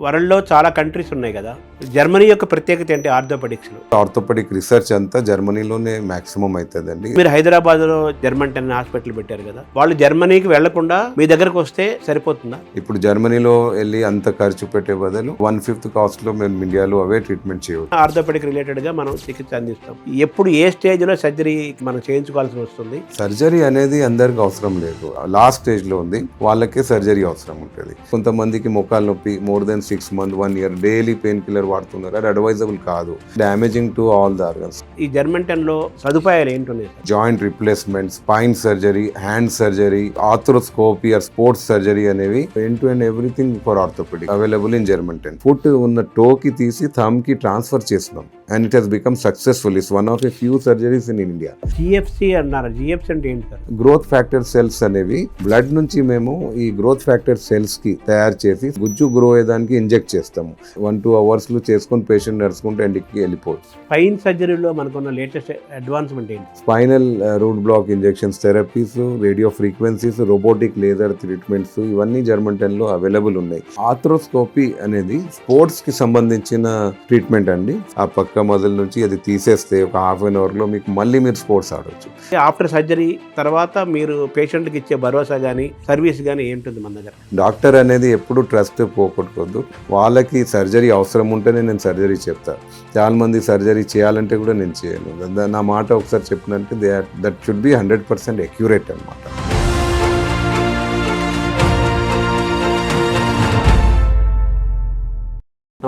వరల్డ్లో చాలా కంట్రీస్ ఉన్నాయి కదా, జర్మనీ యొక్క ప్రత్యేకత ఏంటి ఆర్థోపెడిక్స్లో? ఆర్థోపెడిక్ రీసెర్చ్ అంతా జర్మనీలోనే మాక్సిమం అవుతుందండి. మీరు హైదరాబాద్లో జర్మన్ 10 హాస్పిటల్ పెట్టారు కదా, వాళ్ళు జర్మనీకి వెళ్లకుండా మీ దగ్గరకు వస్తే సరిపోతుందా? ఇప్పుడు జర్మనీలో వెళ్ళి అంత ఖర్చు పెట్టే బదులు 1/5 కాస్ట్ లో మేము ఇండియాలో అవే ట్రీట్మెంట్ చేయవచ్చు. ఆర్థోపెడిక్ రిలేటెడ్ గా మనం చికిత్స అందిస్తాం. ఎప్పుడు ఏ స్టేజ్ లో సర్జరీ మనం చేయించుకోవాల్సి వస్తుంది? సర్జరీ అనేది అందరికి అవసరం లేదు, లాస్ట్ స్టేజ్ లో ఉంది వాళ్ళకే సర్జరీ అవసరం ఉంటుంది. కొంతమందికి మోకాలు నొప్పి more than 6 months 1 year daily painkiller వాడుతున్నారు, అది అడ్వైజబుల్ కాదు, damaging to all the organs. ఈ జర్మన్ 10 లో సదుపాయాలు ఏంటున్నాయి? Joint replacement, spine surgery, hand surgery, arthroscopy or sports surgery అనేవి end to end everything for orthopaedic available in German 10. Foot ఉన్న టోకి తీసి థమ్ కి ట్రాన్స్ఫర్ చేస్తున్నాం and it has become successful. It's one of a few surgeries in India. GFC అన్నారు, GFC అంటే ఏంటి sir? Growth factor cells అనేవి blood నుంచి మేము ఈ గ్రోత్ ఫ్యాక్టర్ సెల్స్ కి తయారు చేసి గుజ్జు గ్రో అయ్యేదానికి ఇంజెక్ట్ చేస్తాము. 1-2 hours లో చేసుకొని పేషెంట్ నడుచుకుంటే ఇంటికి వెళ్ళిపోవచ్చు. స్పైన్ సర్జరీలో మనకున్న లేటెస్ట్ అడ్వాన్స్మెంట్ ఏంటి? Spinal root block injections, therapies, radio frequencies, robotic laser treatments ఇవన్నీ జర్మన్ 10 లో అవైలబుల్ ఉన్నాయి. ఆర్థ్రోస్కోపీ అనేది స్పోర్ట్స్ కి సంబంధించిన ట్రీట్మెంట్ అండి. ఆ పక్క మజిల్ నుంచి అది తీసేస్తే ఒక ½ an hour లో మీకు మళ్ళీ మీరు స్పోర్ట్స్ ఆడవచ్చు. ఆఫ్టర్ సర్జరీ తర్వాత మీరు పేషెంట్కి ఇచ్చే భరోసా కానీ సర్వీస్ కానీ ఏంటుంది మన దగ్గర? డాక్టర్ అనేది ఎప్పుడు ట్రస్ట్ పోగొట్టుకోవద్దు. వాళ్ళకి సర్జరీ అవసరం ఉంటేనే నేను సర్జరీ చెప్తాను. చాలా మంది సర్జరీ చేయాలంటే కూడా నేను చేయను. నా మాట ఒకసారి చెప్పినంటే దట్ షుడ్ బి 100% అక్యురేట్ అనమాట.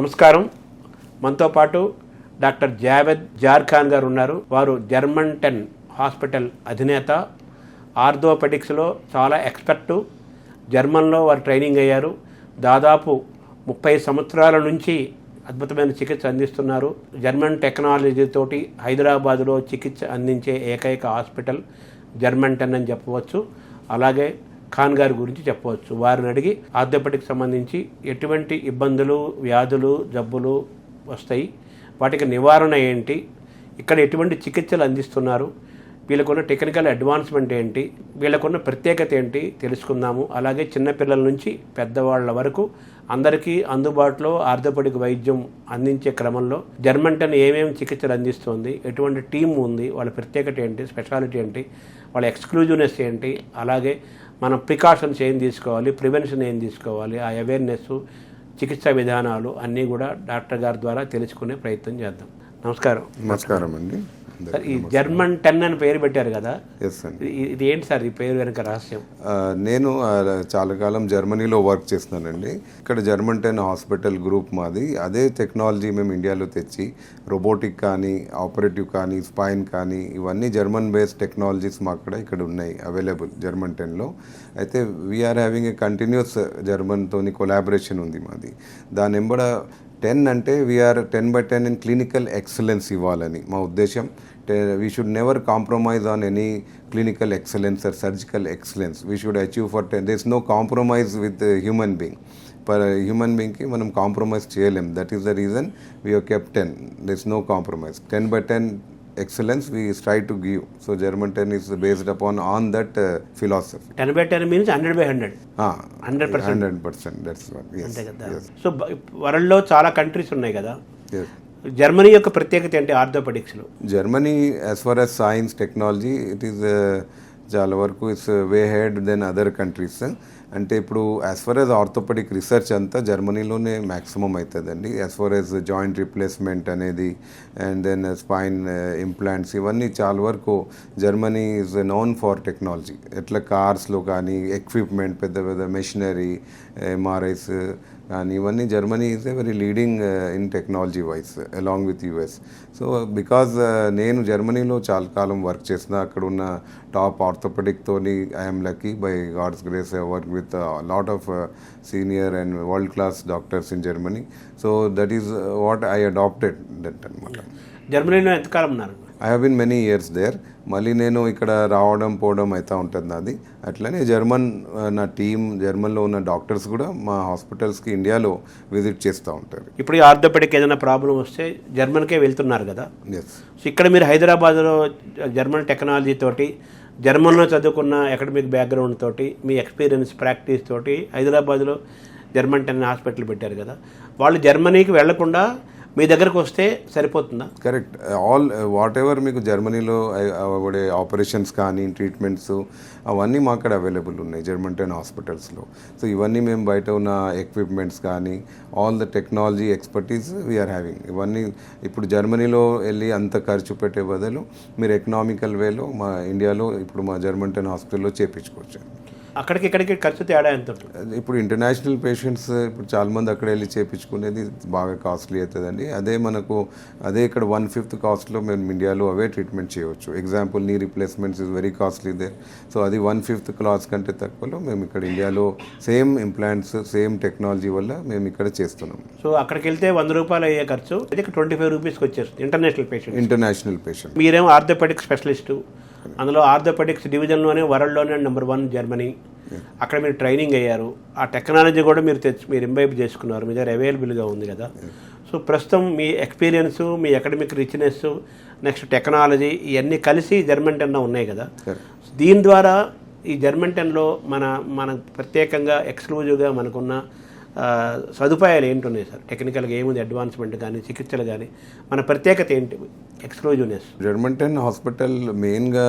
నమస్కారం, మనతో పాటు డాక్టర్ జావేద్ జార్ఖాన్ గారు ఉన్నారు. వారు జర్మన్ 10 హాస్పిటల్ అధినేత, ఆర్థోపెడిక్స్లో చాలా ఎక్స్పర్టు. జర్మన్లో వారు ట్రైనింగ్ అయ్యారు. దాదాపు 30 సంవత్సరాల నుంచి అద్భుతమైన చికిత్స అందిస్తున్నారు. జర్మన్ టెక్నాలజీతోటి హైదరాబాదులో చికిత్స అందించే ఏకైక హాస్పిటల్ జర్మన్ 10 అని చెప్పవచ్చు. అలాగే ఖాన్ గారి గురించి చెప్పవచ్చు. వారిని అడిగి ఆర్థోపెడిక్ సంబంధించి ఎటువంటి ఇబ్బందులు, వ్యాధులు, జబ్బులు వస్తాయి, వాటికి నివారణ ఏంటి, ఇక్కడ ఎటువంటి చికిత్సలు అందిస్తున్నారు, వీళ్ళకున్న టెక్నికల్ అడ్వాన్స్మెంట్ ఏంటి, వీళ్ళకున్న ప్రత్యేకత ఏంటి తెలుసుకుందాము. అలాగే చిన్నపిల్లల నుంచి పెద్దవాళ్ళ వరకు అందరికీ అందుబాటులో ఆర్థోపెడిక్ వైద్యం అందించే క్రమంలో జర్మన్ 10 ఏమేమి చికిత్సలు అందిస్తుంది, ఎటువంటి టీం ఉంది, వాళ్ళ ప్రత్యేకత ఏంటి, స్పెషాలిటీ ఏంటి, వాళ్ళ ఎక్స్క్లూజివ్నెస్ ఏంటి, అలాగే మనం ప్రికాషన్స్ ఏం తీసుకోవాలి, ప్రివెన్షన్ ఏం తీసుకోవాలి, ఆ అవేర్నెస్, చికిత్సా విధానాలు అన్నీ కూడా డాక్టర్ గారి ద్వారా తెలుసుకునే ప్రయత్నం చేద్దాం. నమస్కారం. నమస్కారం అండి. సార్, ఈ జర్మన్ 10 అని పేరు పెట్టారు కదా, ఎస్ అండి. ఇది ఏంటి సార్ ఈ పేరు వెనక రహస్యం? నేను చాలా కాలం జర్మనీలో వర్క్ చేస్తున్నానండి. ఇక్కడ జర్మన్ 10 హాస్పిటల్ గ్రూప్ మాది. అదే టెక్నాలజీ మేము ఇండియాలో తెచ్చి రోబోటిక్ కానీ, ఆపరేటివ్ కానీ, స్పైన్ కానీ ఇవన్నీ జర్మన్ బేస్డ్ టెక్నాలజీస్ మా ఇక్కడ ఉన్నాయి అవైలబుల్ జర్మన్ 10లో. అయితే వీఆర్ హ్యావింగ్ ఏ కంటిన్యూస్ జర్మన్తోని కొలాబరేషన్ ఉంది మాది. దాని ఎంబడ 10 అంటే వీఆర్ 10/10 ఇన్ క్లినికల్ ఎక్సలెన్స్ ఇవ్వాలని మా ఉద్దేశం. We should never compromise on any clinical excellence or surgical excellence. We should achieve for 10. There is no compromise with the human being. Per human being ki manam compromise cheyalem. That is the reason we have kept 10. There is no compromise. 10/10 excellence we strive to give. So German 10 is based on that philosophy. 10/10 means 100/100. 100%. That's what. Yes. Yes. So వరల్డ్లో చాలా countries ఉన్నాయి కదా, Yes. Germany యొక్క ప్రత్యేకత ఏంటి ఆర్థోపెడిక్స్లో? Germany as far as science technology it is చాలా వరకు it's way head then other countries. అంటే ఇప్పుడు as far as orthopaedic research అంతా జర్మనీలోనే మ్యాక్సిమం అవుతుందండి. As far as joint replacement అనేది అండ్ దెన్ స్పైన్ ఇంప్లాంట్స్ ఇవన్నీ చాలా వరకు Germany is known for technology. ఎట్లా కార్స్లో కానీ ఎక్విప్మెంట్, పెద్ద పెద్ద మెషినరీ, ఎంఆర్ఐస్ కానీ ఇవన్నీ Germany is a very leading in technology wise along with US. So because నేను జర్మనీలో చాలా కాలం వర్క్ చేసిన, అక్కడ ఉన్న టాప్ ఆర్థోపెడిక్తోని I'm lucky by God's grace I work with lot of senior and world class doctors in Germany. So that is what I adapted that అనమాట. జర్మనీలో ఎంతకాలం ఉన్నారు? I have been many years there. మళ్ళీ నేను ఇక్కడ రావడం పోవడం అవుతూ ఉంటుంది నాది. అట్లనే జర్మన్ నా టీం, జర్మన్లో ఉన్న డాక్టర్స్ కూడా మా హాస్పిటల్స్కి ఇండియాలో విజిట్ చేస్తూ ఉంటారు. ఇప్పుడు ఈ ఆర్థోపెడిక్ ఏదైనా ప్రాబ్లం వస్తే జర్మన్కే వెళ్తున్నారు కదా. ఎస్. సో ఇక్కడ మీరు హైదరాబాద్లో జర్మన్ టెక్నాలజీ తోటి, జర్మన్లో చదువుకున్న అకాడమిక్ బ్యాక్గ్రౌండ్ తోటి, మీ ఎక్స్పీరియన్స్, ప్రాక్టీస్ తోటి హైదరాబాద్లో జర్మన్ 10 హాస్పిటల్ పెట్టారు కదా, వాళ్ళు జర్మనీకి వెళ్లకుండా మీ దగ్గరకు వస్తే సరిపోతుందా? కరెక్ట్. ఆల్ వాట్ ఎవర్ మీకు జర్మనీలో అవడే ఆపరేషన్స్ కానీ ట్రీట్మెంట్స్ అవన్నీ మా అక్కడ అవైలబుల్ ఉన్నాయి జర్మన్ 10 హాస్పిటల్స్లో. సో ఇవన్నీ మేము బయట ఉన్న ఎక్విప్మెంట్స్ కానీ all the technology expertise we హ్యావింగ్. ఇవన్నీ ఇప్పుడు జర్మనీలో వెళ్ళి అంత ఖర్చు పెట్టే బదులు మీరు ఎకనామికల్ వేలో మా ఇండియాలో ఇప్పుడు మా జర్మన్ 10 హాస్పిటల్లో చేయించుకోవచ్చు. అక్కడికి ఇక్కడికి ఖర్చు తేడా ఎంత ఉంటుంది? ఇప్పుడు ఇంటర్నేషనల్ పేషెంట్స్ ఇప్పుడు చాలామంది అక్కడ వెళ్ళి చేయించుకునేది బాగా కాస్ట్లీ అవుతుందండి. అదే ఇక్కడ 1/5 కాస్ట్లో మేము ఇండియాలో అవే ట్రీట్మెంట్ చేయవచ్చు. ఎగ్జాంపుల్ నీ replacements is very costly they. So అది 1/5 కాస్ట్ కంటే తక్కువలో మేము ఇక్కడ ఇండియాలో సేమ్ ఇంప్లాంట్స్ సేమ్ టెక్నాలజీ వల్ల మేము ఇక్కడ చేస్తున్నాం. సో అక్కడికి వెళ్తే ₹100 అయ్యే ఖర్చు ఇక్కడ ₹25 వచ్చేస్తుంది ఇంటర్నేషనల్ పేషెంట్. మీరేమో ఆర్థోపెడిక్ స్పెషలిస్టు, అందులో ఆర్థోపెడిక్స్ డివిజన్లోనే వరల్డ్లోనే నెంబర్ 1 జర్మనీ. అక్కడ మీరు ట్రైనింగ్ అయ్యారు, ఆ టెక్నాలజీ కూడా మీరు ఇంబైబ్ చేసుకున్నారు, మీ దగ్గర అవైలబుల్గా ఉంది కదా. సో ప్రస్తుతం మీ ఎక్స్పీరియన్స్, మీ అకాడమిక్ రిచ్నెస్, నెక్స్ట్ టెక్నాలజీ ఇవన్నీ కలిసి జర్మన్ 10లో ఉన్నాయి కదా. దీని ద్వారా ఈ జర్మన్ 10లో మన ప్రత్యేకంగా ఎక్స్క్లూజివ్గా మనకున్న సదుపాయాలు ఏంటున్నాయి సార్? టెక్నికల్గా ఏముంది, అడ్వాన్స్మెంట్ కానీ చికిత్సలు కానీ మన ప్రత్యేకత ఏంటి, ఎక్స్క్లూజివ్నెస్? జర్మన్ 10 హాస్పిటల్ మెయిన్గా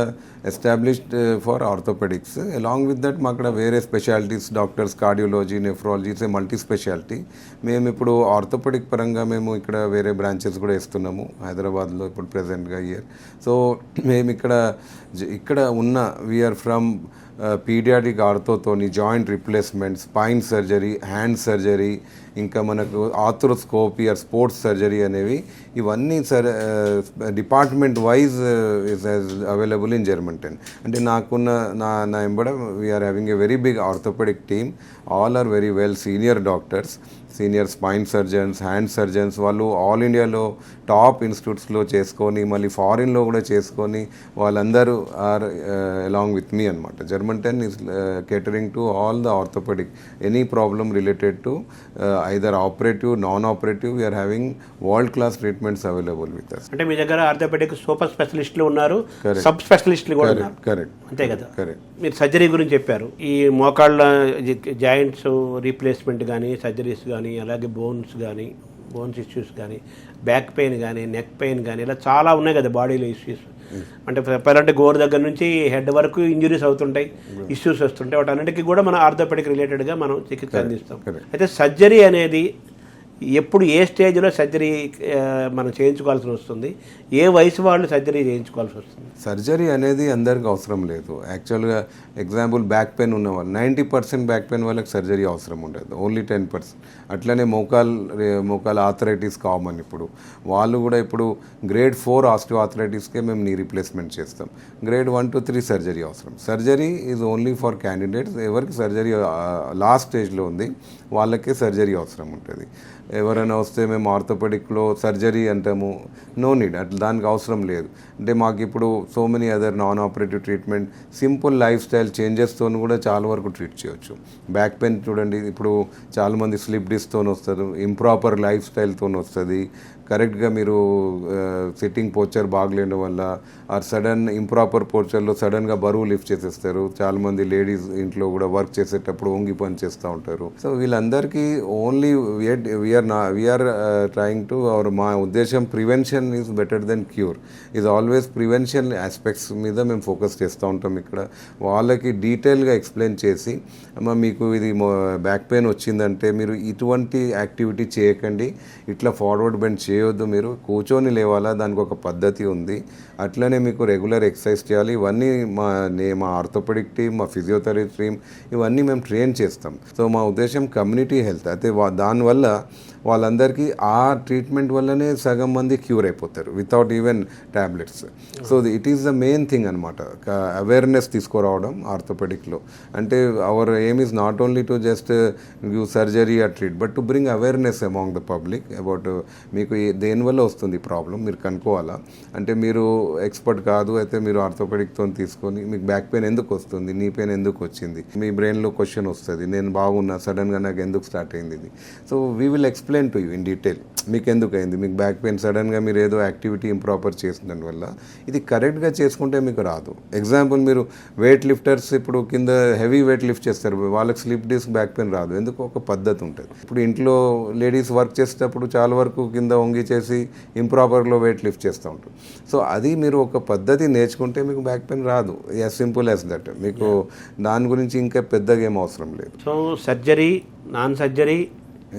established for orthopedics. Along with that మా అక్కడ వేరే specialities doctors, cardiology, nephrology, multi speciality. మేము ఇప్పుడు ఆర్థోపెడిక్ పరంగా మేము ఇక్కడ వేరే బ్రాంచెస్ కూడా ఇస్తున్నాము హైదరాబాద్లో ఇప్పుడు ప్రెసెంట్గా ఇయర్. సో మేము ఇక్కడ ఉన్న వీఆర్ ఫ్రమ్ పీడియాటిక్ ఆర్థోతోని joint replacement, spine surgery, hand surgery, ఇంకా మనకు ఆర్థ్రోస్కోపీ ఆర్ స్పోర్ట్స్ సర్జరీ అనేవి ఇవన్నీ department wise is available in German 10. అంటే నా ఎంబడ we're having a very big orthopaedic team. All are very well senior doctors, senior spine surgeons, hand surgeons. వాళ్ళు all ఇండియాలో top ఇన్స్టిట్యూట్స్లో చేసుకొని మళ్ళీ ఫారిన్లో కూడా చేసుకొని వాళ్ళందరూ ఆర్ అలాంగ్ విత్ మీ అనమాట. German 10 is catering to all the orthopedic any problem related to either operative, non operative. We are having world class treatments available with us. అంటే మీ దగ్గర ఆర్థోపెడిక్ సూపర్ స్పెషలిస్టులు ఉన్నారు, సబ్ స్పెషలిస్టులు కూడా ఉన్నారు. కరెక్ట్, అంతే కదా. కరెక్ట్. మీరు సర్జరీ గురించి చెప్పారు. ఈ మోకాళ్ళ జాయింట్స్ రీప్లేస్మెంట్ కానీ, సర్జరీస్ కానీ, అలాగే బోన్స్ ఇష్యూస్ కానీ, బ్యాక్ పెయిన్ కానీ, నెక్ పెయిన్ కానీ, ఇలా చాలా ఉన్నాయి కదా బాడీలో ఇష్యూస్. అంటే చెప్పాలంటే గోరు దగ్గర నుంచి హెడ్ వరకు ఇంజురీస్ అవుతుంటాయి, ఇష్యూస్ వస్తుంటాయి. వాటన్నిటికీ కూడా మనం ఆర్థోపెడిక్ రిలేటెడ్గా మనం చికిత్స అందిస్తాం. అయితే సర్జరీ అనేది ఎప్పుడు ఏ స్టేజ్లో సర్జరీ మనం చేయించుకోవాల్సి వస్తుంది, ఏ వయసు వాళ్ళు సర్జరీ చేయించుకోవాల్సి వస్తుంది? సర్జరీ అనేది అందరికి అవసరం లేదు. యాక్చువల్గా ఎగ్జాంపుల్ బ్యాక్ పెయిన్ ఉన్నవాళ్ళు 90% బ్యాక్ పెయిన్ వాళ్ళకి సర్జరీ అవసరం ఉండదు, ఓన్లీ 10%. అట్లనే మోకాల్ ఆర్థరైటిస్ కామన్. ఇప్పుడు వాళ్ళు కూడా ఇప్పుడు గ్రేడ్ 4 ఆస్టియో ఆర్థరైటిస్కే మేము నీ రీప్లేస్మెంట్ చేస్తాం. గ్రేడ్ 1 to 3 సర్జరీ అవసరం. Surgery is only for candidates. ఎవరికి సర్జరీ లాస్ట్ స్టేజ్లో ఉంది వాళ్ళకే సర్జరీ అవసరం ఉంటుంది. ఎవరైనా వస్తే మేము ఆర్థోపెడిక్లో సర్జరీ అంటాము, నో నీడ్, అట్లా దానికి అవసరం లేదు. అంటే మాకు ఇప్పుడు so many other non operative treatment, simple lifestyle చేంజెస్తో కూడా చాలా వరకు ట్రీట్ చేయొచ్చు. బ్యాక్ పెయిన్ చూడండి, ఇప్పుడు చాలామంది స్లిప్ డిస్క్తో వస్తారు, ఇంప్రాపర్ లైఫ్ స్టైల్తో వస్తుంది. కరెక్ట్గా మీరు సిట్టింగ్ పోస్చర్ బాగలేని వల్ల ఆర్ సడన్ ఇంప్రాపర్ పోస్చర్లో సడన్గా బరువు లిఫ్ట్ చేసేస్తారు. చాలామంది లేడీస్ ఇంట్లో కూడా వర్క్ చేసేటప్పుడు వంగి పని చేస్తూ ఉంటారు. సో వీళ్ళందరికీ ఓన్లీ వీఆర్ ట్రయింగ్ టు మా ఉద్దేశం prevention is better than cure. Is always prevention aspects మీద మేము ఫోకస్ చేస్తూ ఉంటాం. ఇక్కడ వాళ్ళకి డీటెయిల్గా ఎక్స్ప్లెయిన్ చేసి, అమ్మ మీకు ఇది బ్యాక్ పెయిన్ వచ్చిందంటే మీరు ఇటువంటి యాక్టివిటీ చేయకండి, ఇట్లా ఫార్వర్డ్ బెండ్ చేయొద్దు, మీరు కూర్చొని లేవాలా, దానికి ఒక పద్ధతి ఉంది, అట్లనే మీకు రెగ్యులర్ ఎక్సర్సైజ్ చేయాలి. ఇవన్నీ మా ఆర్థోపెడిక్ టీమ్, మా ఫిజియోథెరపీ టీమ్ ఇవన్నీ మేము ట్రైన్ చేస్తాం. సో మా ఉద్దేశం కమ్యూనిటీ హెల్త్. అయితే దానివల్ల వాళ్ళందరికీ ఆ ట్రీట్మెంట్ వల్లనే సగం మంది క్యూర్ అయిపోతారు without even tablets. So it is the main thing అనమాట, అవేర్నెస్ తీసుకురావడం ఆర్థోపెడిక్లో. అంటే hour aim is not only to just give surgery or treat, but to bring awareness among the public about మీకు దేనివల్ల వస్తుంది ప్రాబ్లం మీరు కనుక్కోవాలా. అంటే మీరు ఎక్స్పర్ట్ కాదు, అయితే మీరు ఆర్థోపెడిక్తో తీసుకొని మీకు బ్యాక్ పెయిన్ ఎందుకు వస్తుంది, నీ పెయిన్ ఎందుకు వచ్చింది, మీ బ్రెయిన్లో క్వశ్చన్ వస్తుంది, నేను బాగున్నా సడన్గా నాకు ఎందుకు స్టార్ట్ అయింది ఇది. So we will explain to you in detail మీకు ఎందుకు అయింది, మీకు బ్యాక్ పెయిన్ సడన్గా మీరు ఏదో యాక్టివిటీ ఇంప్రాపర్ చేసిన వల్ల. ఇది కరెక్ట్గా చేసుకుంటే మీకు రాదు. ఎగ్జాంపుల్ మీరు వెయిట్ లిఫ్టర్స్ ఇప్పుడు కింద హెవీ వెయిట్ లిఫ్ట్ చేస్తారు, వాళ్ళకి స్లిప్ డిస్క్ బ్యాక్ పెయిన్ రాదు. ఎందుకు? ఒక పద్ధతి ఉంటుంది. ఇప్పుడు ఇంట్లో లేడీస్ వర్క్ చేసేటప్పుడు చాలా వరకు కింద వంగి చేసి ఇంప్రాపర్లో వెయిట్ లిఫ్ట్ చేస్తూ ఉంటారు. సో అది మీరు ఒక పద్ధతి నేర్చుకుంటే మీకు బ్యాక్ పెయిన్ రాదు. As simple as that. మీకు దాని గురించి ఇంకా పెద్దగా ఏం అవసరం లేదు. సో సర్జరీ, నాన్ సర్జరీ,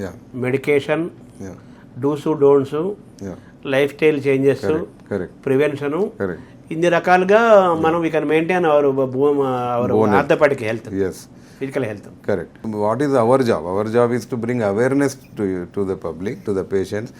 యా మెడికేషన్, యా డూస్ డోంట్స్, యా lifestyle changes, correct prevention, correct ఇన్ని రకాలుగా మనం we can maintain our orthopaedic health, as physical health. Correct. What is our job? Our job is to bring awareness to the public, to the patients.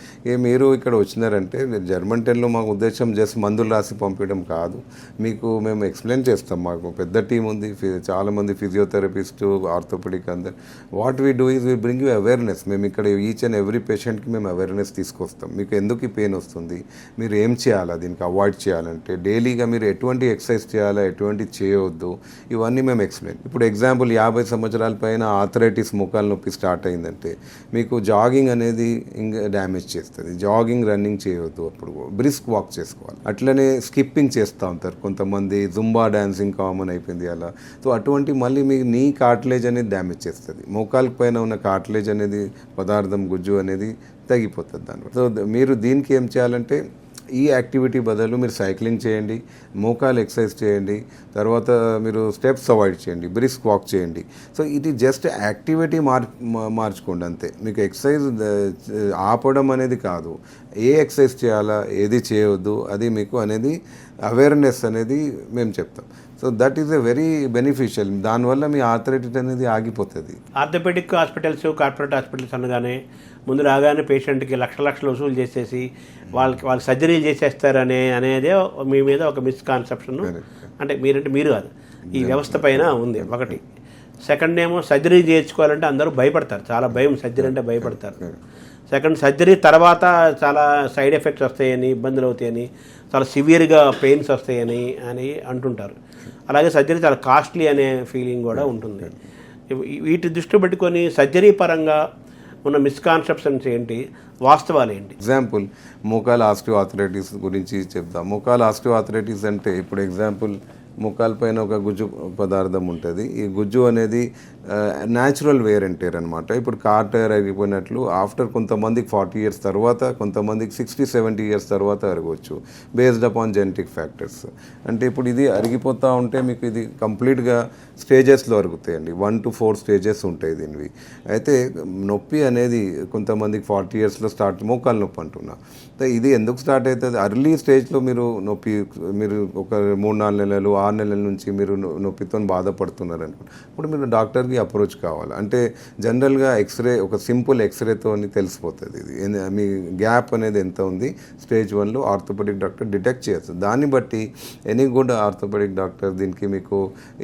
మీరు ఇక్కడ వచ్చినారంటే German 10లో మాకు ఉద్దేశం just మందులు రాసి పంపించడం కాదు. మీకు మేము ఎక్స్ప్లెయిన్ చేస్తాం. మాకు పెద్ద టీం ఉంది, చాలామంది ఫిజియోథెరపిస్టు, ఆర్థోపెడిక్ అందరు. What we do is we bring you awareness. మేము ఇక్కడ ఈచ్ అండ్ ఎవ్రీ పేషెంట్కి మేము అవేర్నెస్ తీసుకొస్తాం. మీకు ఎందుకు ఈ పెయిన్ వస్తుంది, మీరు ఏం చేయాలా, దీనికి అవాయిడ్ చేయాలంటే డైలీగా మీరు ఎటువంటి ఎక్సర్సైజ్ చేయాలా, ఎటువంటి చేయవద్దు, ఇవన్నీ మేము ఎక్స్ప్లెయిన్. ఇప్పుడు ఎగ్జాంపుల్ 50 సంవత్సరాల పైన ఆర్థరైటిస్ మోకాలు నొప్పి స్టార్ట్ అయిందంటే మీకు జాగింగ్ అనేది ఇంకా డ్యామేజ్ చేస్తుంది. జాగింగ్, రన్నింగ్ చేయవద్దు, అప్పుడు బ్రిస్క్ వాక్ చేసుకోవాలి. అట్లనే స్కిప్పింగ్ చేస్తూ ఉంటారు కొంతమంది, జుంబా డాన్సింగ్ కామన్ అయిపోయింది అలా. సో అటువంటి మళ్ళీ మీ నీ కార్టిలేజ్ అనేది డ్యామేజ్ చేస్తుంది. మోకాలు పైన ఉన్న కార్టిలేజ్ అనేది పదార్థం, గుజ్జు అనేది తగ్గిపోతుంది దానివల్ల. సో మీరు దీనికి ఏం చేయాలంటే ఈ యాక్టివిటీ బదులు మీరు సైక్లింగ్ చేయండి, మోకాలు ఎక్సర్సైజ్ చేయండి, తర్వాత మీరు స్టెప్స్ అవాయిడ్ చేయండి, బ్రిస్క్ వాక్ చేయండి. సో ఇది జస్ట్ యాక్టివిటీ మార్చుకోండి అంతే. మీకు ఎక్సర్సైజ్ ఆపడం అనేది కాదు, ఏ ఎక్సర్సైజ్ చేయాలా, ఏది చేయవద్దు, అది మీకు అనేది అవేర్నెస్ అనేది మేము చెప్తాం. So that is a very beneficial. దానివల్ల మీ ఆర్థరైటిస్ అనేది ఆగిపోతుంది. ఆర్థోపెడిక్ హాస్పిటల్స్, కార్పొరేట్ హాస్పిటల్స్ అనగానే ముందు రాగానే పేషెంట్కి లక్షలు వసూలు చేసేసి వాళ్ళకి సర్జరీలు చేసేస్తారనేదే మీ మీద ఒక మిస్కాన్సెప్షన్. అంటే మీరు కాదు, ఈ వ్యవస్థ పైన ఉంది ఒకటి. సెకండ్ ఏమో సర్జరీ చేయించుకోవాలంటే అందరూ భయపడతారు, చాలా భయం, సర్జరీ అంటే భయపడతారు. సెకండ్, సర్జరీ తర్వాత చాలా సైడ్ ఎఫెక్ట్స్ వస్తాయని, ఇబ్బందులు అవుతాయని, చాలా సివియర్గా పెయిన్స్ వస్తాయని అంటుంటారు. అలాగే సర్జరీ చాలా కాస్ట్లీ అనే ఫీలింగ్ కూడా ఉంటుంది. వీటి దృష్టి పెట్టుకొని సర్జరీ పరంగా ఉన్న మిస్కాన్సెప్షన్స్ ఏంటి, వాస్తవాలు ఏంటి? ఎగ్జాంపుల్ మోకాల్ ఆస్టియోఆర్థరైటిస్ గురించి చెప్తాం. మోకాల్ ఆస్టియోఆర్థరైటిస్ అంటే ఇప్పుడు ఎగ్జాంపుల్ మోకాల పైన ఒక గుజ్జు పదార్థం ఉంటుంది. ఈ గుజ్జు అనేది న్యాచురల్ వేర్ అండ్ టేర్ అనమాట. ఇప్పుడు కార్ టైర్ అరిగిపోయినట్లు ఆఫ్టర్ కొంతమందికి 40 years తర్వాత, కొంతమందికి 60-70 years తర్వాత అరగవచ్చు, బేస్డ్ అపాన్ జెనెటిక్ ఫ్యాక్టర్స్. అంటే ఇప్పుడు ఇది అరిగిపోతూ ఉంటే మీకు ఇది కంప్లీట్గా స్టేజెస్లో అరుగుతాయండి. 1 to 4 stages ఉంటాయి దీనివి. అయితే నొప్పి అనేది కొంతమందికి 40 yearsలో స్టార్ట్, మోకాలు నొప్పి అంటున్నా. ఇది ఎందుకు స్టార్ట్ అవుతుంది? అర్లీ స్టేజ్లో మీరు నొప్పి, మీరు ఒక 3-4 నెలలు 6 నెలల నుంచి మీరు నొప్పితో బాధపడుతున్నారు అనుకోండి, ఇప్పుడు మీరు డాక్టర్కి అప్రోచ్ కావాలి. అంటే జనరల్గా ఎక్స్రే, ఒక సింపుల్ ఎక్స్రేతో తెలిసిపోతుంది ఇది మీ గ్యాప్ అనేది ఎంత ఉంది. స్టేజ్ 1లో ఆర్థోపెడిక్ డాక్టర్ డిటెక్ట్ చేయొచ్చు. దాన్ని బట్టి ఎనీ గుడ్ ఆర్థోపెడిక్ డాక్టర్ దీనికి మీకు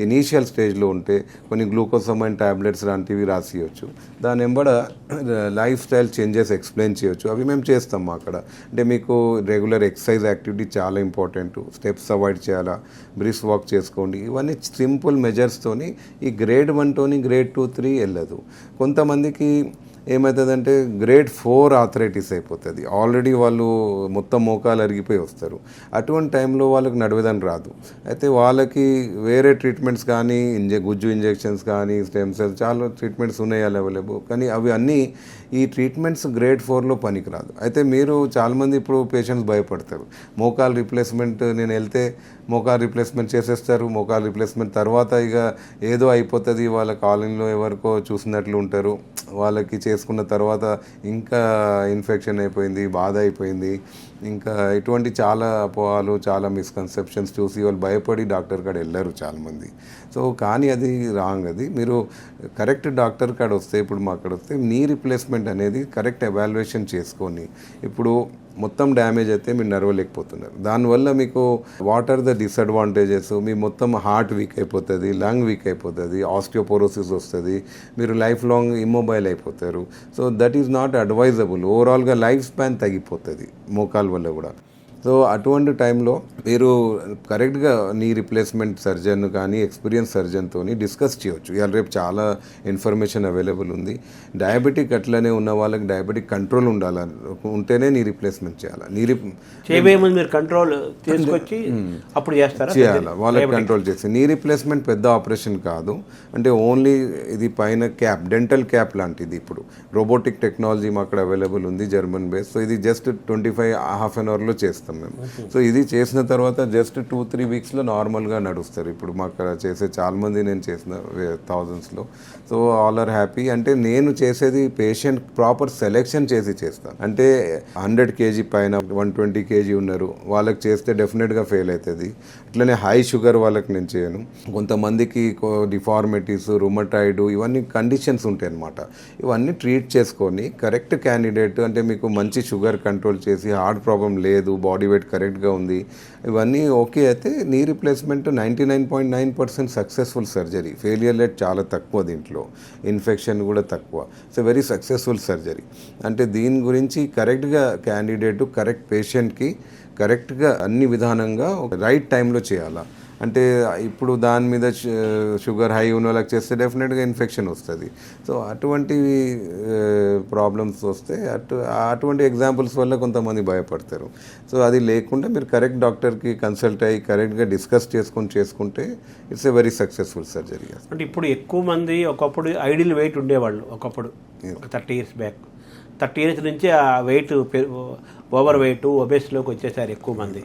ఇనీషియల్ స్టేజ్లో ఉంటే కొన్ని గ్లూకోసమైన్ ట్యాబ్లెట్స్ లాంటివి రాసియచ్చు. దాని వెంబడ లైఫ్ స్టైల్ చేంజెస్ ఎక్స్ప్లెయిన్ చేయొచ్చు. అవి మేము చేస్తాం అక్కడ. అంటే మీకు రెగ్యులర్ ఎక్సర్సైజ్ యాక్టివిటీ చాలా ఇంపార్టెంట్, స్టెప్స్ అవాయిడ్ చేయాలా, బ్రిస్క్ వాక్ చేసుకోండి. ఇవన్నీ సింపుల్ మెజర్స్తోని ఈ గ్రేడ్ 1తోని గ్రేడ్ 2, 3 వెళ్ళదు. కొంతమందికి ఏమవుతుందంటే గ్రేడ్ 4 ఆర్థరైటిస్ అయిపోతుంది. ఆల్రెడీ వాళ్ళు మొత్తం మోకాలు అరిగిపోయి వస్తారు. అటువంటి టైంలో వాళ్ళకి నడవదని రాదు. అయితే వాళ్ళకి వేరే ట్రీట్మెంట్స్ కానీ, గుజ్జు ఇంజెక్షన్స్ కానీ, స్టెమ్ సెల్స్, చాలా ట్రీట్మెంట్స్ ఉన్నాయి అవైలబుల్. కానీ అవి అన్నీ ఈ ట్రీట్మెంట్స్ గ్రేడ్ 4లో పనికిరాదు. అయితే మీరు చాలామంది ఇప్పుడు పేషెంట్స్ భయపడతారు. మోకాలు రీప్లేస్మెంట్ నేను వెళ్తే మోకాలు రీప్లేస్మెంట్ చేసేస్తారు. మోకాలు రీప్లేస్మెంట్ తర్వాత ఇక ఏదో అయిపోతుంది, వాళ్ళ కాలనీలో ఎవరికో చూసినట్లు ఉంటారు. వాళ్ళకి చేసుకున్న తర్వాత ఇంకా ఇన్ఫెక్షన్ అయిపోయింది, బాధ అయిపోయింది, ఇంకా ఇటువంటి చాలా అపోహలు, చాలా మిస్కన్సెప్షన్స్ చూసి వాళ్ళు భయపడి డాక్టర్ కాడ వెళ్ళరు చాలామంది. సో కానీ అది రాంగ్. అది మీరు కరెక్ట్ డాక్టర్ కాడ వస్తే, ఇప్పుడు మా అక్కడ వస్తే నీ రీప్లేస్మెంట్ అనేది కరెక్ట్ ఎవాల్యుయేషన్ చేసుకొని, ఇప్పుడు మొత్తం డ్యామేజ్ అయితే మీరు నడవలేకపోతున్నారు, దానివల్ల మీకు వాట్ ఆర్ ద డిసడ్వాంటేజెస్, మీ మొత్తం హార్ట్ వీక్ అయిపోతుంది, లంగ్ వీక్ అయిపోతుంది, ఆస్టియోపోరోసిస్ వస్తుంది, మీరు లైఫ్ లాంగ్ ఇమ్మొబైల్ అయిపోతారు. So that is not advisable. ఓవరాల్గా లైఫ్ స్పాన్ తగ్గిపోతుంది మోకాల వల్ల కూడా. సో అటువంటి టైంలో మీరు కరెక్ట్గా నీ రీప్లేస్మెంట్ సర్జన్ కానీ ఎక్స్పీరియన్స్ సర్జన్తో డిస్కస్ చేయవచ్చు. ఇవాళ రేపు చాలా ఇన్ఫర్మేషన్ అవైలబుల్ ఉంది. డయాబెటిక్ అట్లనే ఉన్న వాళ్ళకి డయాబెటిక్ కంట్రోల్ ఉంటేనే నీ రీప్లేస్మెంట్ చేయాలి. చేయబోయే ముందు మీరు కంట్రోల్ తీసుకొచ్చి అప్పుడు చేయాలి. వాళ్ళకి కంట్రోల్ చేసి నీ రీప్లేస్మెంట్ పెద్ద ఆపరేషన్ కాదు. అంటే ఓన్లీ ఇది పైన క్యాప్, డెంటల్ క్యాప్ లాంటిది. ఇప్పుడు రోబోటిక్ టెక్నాలజీ మా అక్కడ అవైలబుల్ ఉంది, జర్మన్ బేస్. సో ఇది జస్ట్ 25 ½ అవర్లో చేస్తాం మేము. సో ఇది చేసిన తర్వాత జస్ట్ 2-3 వీక్స్లో నార్మల్గా నడుస్తారు. ఇప్పుడు మాకు చేసే చాలామంది నేను చేసిన థౌజండ్స్లో. So all are happy. అంటే నేను చేసేది పేషెంట్ ప్రాపర్ సెలెక్షన్ చేసి చేస్తాను. అంటే 100 kg పైన 120 kg ఉన్నారు వాళ్ళకి చేస్తే డెఫినెట్గా ఫెయిల్ అవుతుంది. అట్లనే హై షుగర్ వాళ్ళకి నేను చేయను. కొంతమందికి డిఫార్మిటీస్, రుమటాయిడ్, ఇవన్నీ కండిషన్స్ ఉంటాయి అన్నమాట. ఇవన్నీ ట్రీట్ చేసుకొని కరెక్ట్ క్యాండిడేట్, అంటే మీకు మంచి షుగర్ కంట్రోల్ చేసి హార్ట్ ప్రాబ్లం లేదు, బాడీ వెయిట్ కరెక్ట్గా ఉంది, ఇవన్నీ ఓకే అయితే knee replacement 99.9% successful surgery. Failure rate చాలా తక్కువ, దీంట్లో ఇన్ఫెక్షన్ కూడా తక్కువ. So very successful surgery. అంటే దీని గురించి కరెక్ట్గా క్యాండిడేట్ కరెక్ట్ పేషెంట్కి కరెక్ట్గా అన్ని విధానంగా రైట్ టైంలో చేయాలా. అంటే ఇప్పుడు దాని మీద షుగర్ హై ఉన్న వాళ్ళకి చేస్తే డెఫినెట్గా ఇన్ఫెక్షన్ వస్తుంది. సో అటువంటి ప్రాబ్లమ్స్ వస్తే అటువంటి ఎగ్జాంపుల్స్ వల్ల కొంతమంది భయపడతారు. సో అది లేకుండా మీరు కరెక్ట్ డాక్టర్కి కన్సల్ట్ అయ్యి కరెక్ట్గా డిస్కస్ చేసుకుంటే it's a very successful surgery. అంటే ఇప్పుడు ఎక్కువ మంది ఒకప్పుడు ఐడియల్ వెయిట్ ఉండేవాళ్ళు, ఒకప్పుడు ఒక 30 years బ్యాక్. 30 years నుంచి ఆ వెయిట్ ఓవర్ వెయిట్, ఒబేస్లోకి వచ్చేసారు ఎక్కువ మంది.